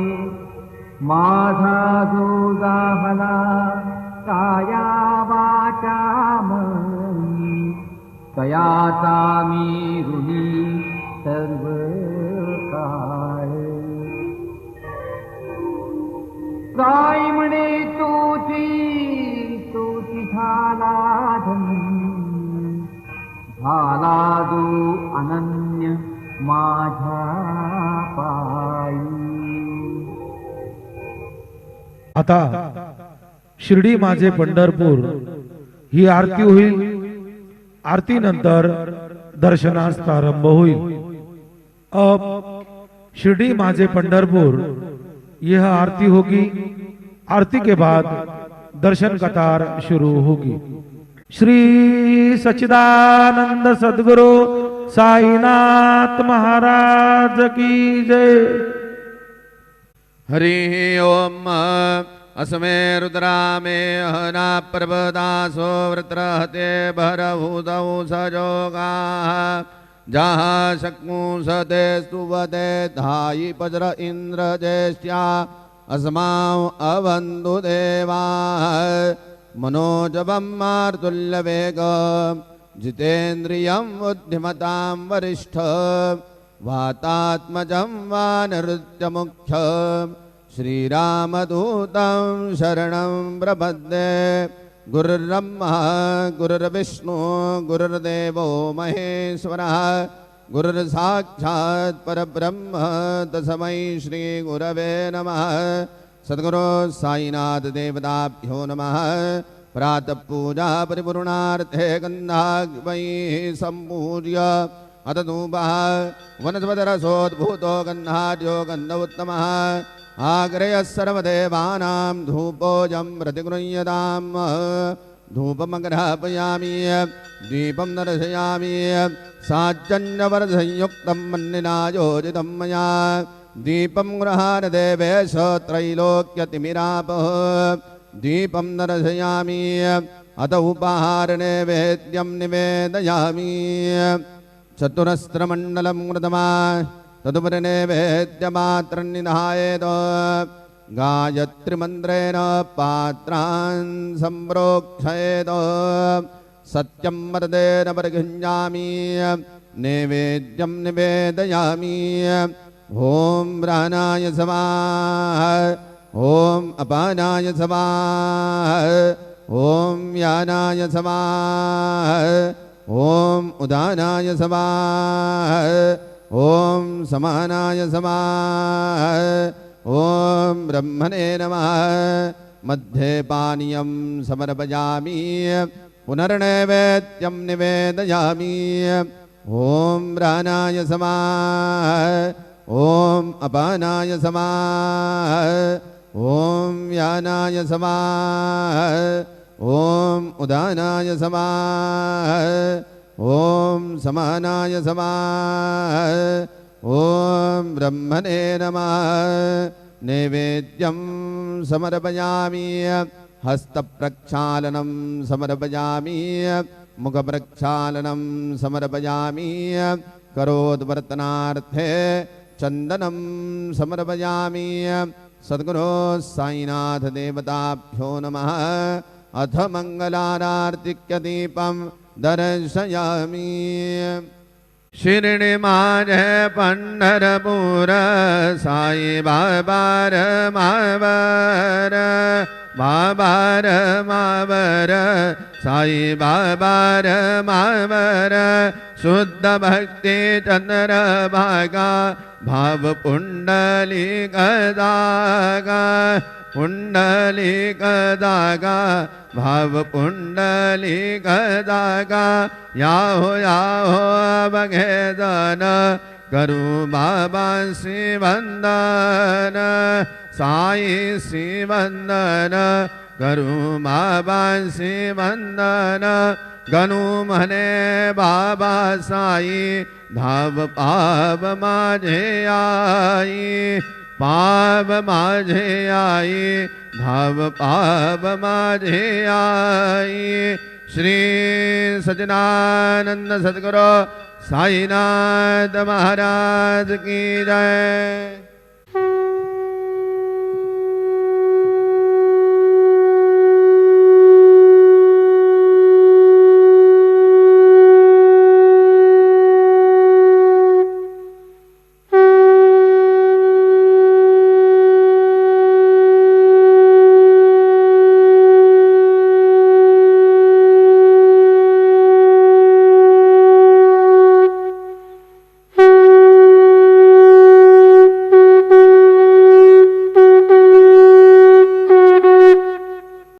माझा जो जाहला काया वाचा मनी तयाचा मी ऋणी सर्व काळ काय म्हणे तोची झाला धनी झाला जो अनन्य माझ्या पायी आता शिर्डी माझे पंढरपूर ही आरती होईल. आरती नंतर दर्शनास प्रारंभ होईल. अब शिर्डी माझे पंढरपुर यह आरती होगी. आरती के बाद दर्शन कतार शुरू होगी. श्री सच्चिदानंद सद्गुरु साईनाथ महाराज की जय. हरि ओम. अस्मे रुद्रा मे अहना पर्वदासो वृत्रहते भरभूतौ सजोगा जहाँ शक्नु सते स्तुवते धायि पज्र इंद्र ज्येष्ठ्या अस्माउ अवन्तु देवा मनोजवं मार्तुल्यवेग जितेन्द्रियं बुद्धिमतां वरिष्ठ वातात्मजं वानरुत्यमुख्यं श्रीरामदूतं शरणं प्रपद्ये. गुरुर्ब्रह्मा गुरुर्विष्णु गुरुर्देवो महेश्वरः गुरुर्साक्षात् परब्रह्म तस्मै श्री गुरवे नमः. सद्गुरु साईनाथ देवताभ्यो नमः. प्रातः पूजा परिपूर्णार्थे गन्धाग्वैः सम्पूज्य अथ धूपः वनस्पतिरसोद्भूतो गन्धाढ्यो गन्ध उत्तमः आग्रयः सर्वदेवानां धूपोऽयं प्रतिगृह्यताम्. धूपमग्रापयामि दीपं दर्शयामि साज्जन्यवर्धयुक्तं मन्निना योजितं मया. दीपं गृहाण देवेश त्रैलोक्यतिमिरापः. दीपं दर्शयामि अत उपाहारनैवेद्यं निवेदयामि. चतुरस्रमण्डलं कृतमा तदुपरिनैवेद्यमात्रं निधायेत्. गायत्रीमन्त्रेण पात्रान् सम्प्रोक्षयेत्. सत्यं वरदेन परिगृह्णामि नैवेद्यं निवेदयामि. ॐ प्राणाय स्वाहा ॐ अपानाय स्वाहा ॐ यानाय स्वाहा ॐ उदानाय स्वाहा ॐ समानाय स्वाहा ॐ ब्रह्मणे नमः. मध्ये पानीयं समर्पयामि पुनर्नैवेद्यं निवेदयामि. ॐ प्राणाय स्वाहा ॐ अपानाय स्वाहा ॐ यानाय स्वाहा ॐ उदानाय स्वाहा ॐ समानाय स्वाहा ॐ ब्रह्मणे नमः. नैवेद्यं समर्पयामि. हस्तप्रक्षालनं समर्पयामि. मुखप्रक्षालनं समर्पयामि. करोद्वर्तनार्थे चन्दनं समर्पयामि. सद्गुरो साईनाथ देवताभ्यो नमः. अथ मङ्गलारार्तिक्यदीपं दर्शयामि. शिर्डी माझे पंढरपूर साई बाबार मावर बाबार मावर साई बाबार मावर शुद्ध भक्ती चंद्र भागा भाव पुंडली गदागा पुंडली गदागा भाव पुंडली गदागा याहो बघेदन करू बाबांसी वंदन साईसी वंदन करू बाबांसी वंदन गणू म्हणे बाबा साई धाव पाव माझे आई पाव माझे आई धाव पाव माझे आई श्री सच्चिदानंद सद्गुरु साईनाथ महाराज की जय।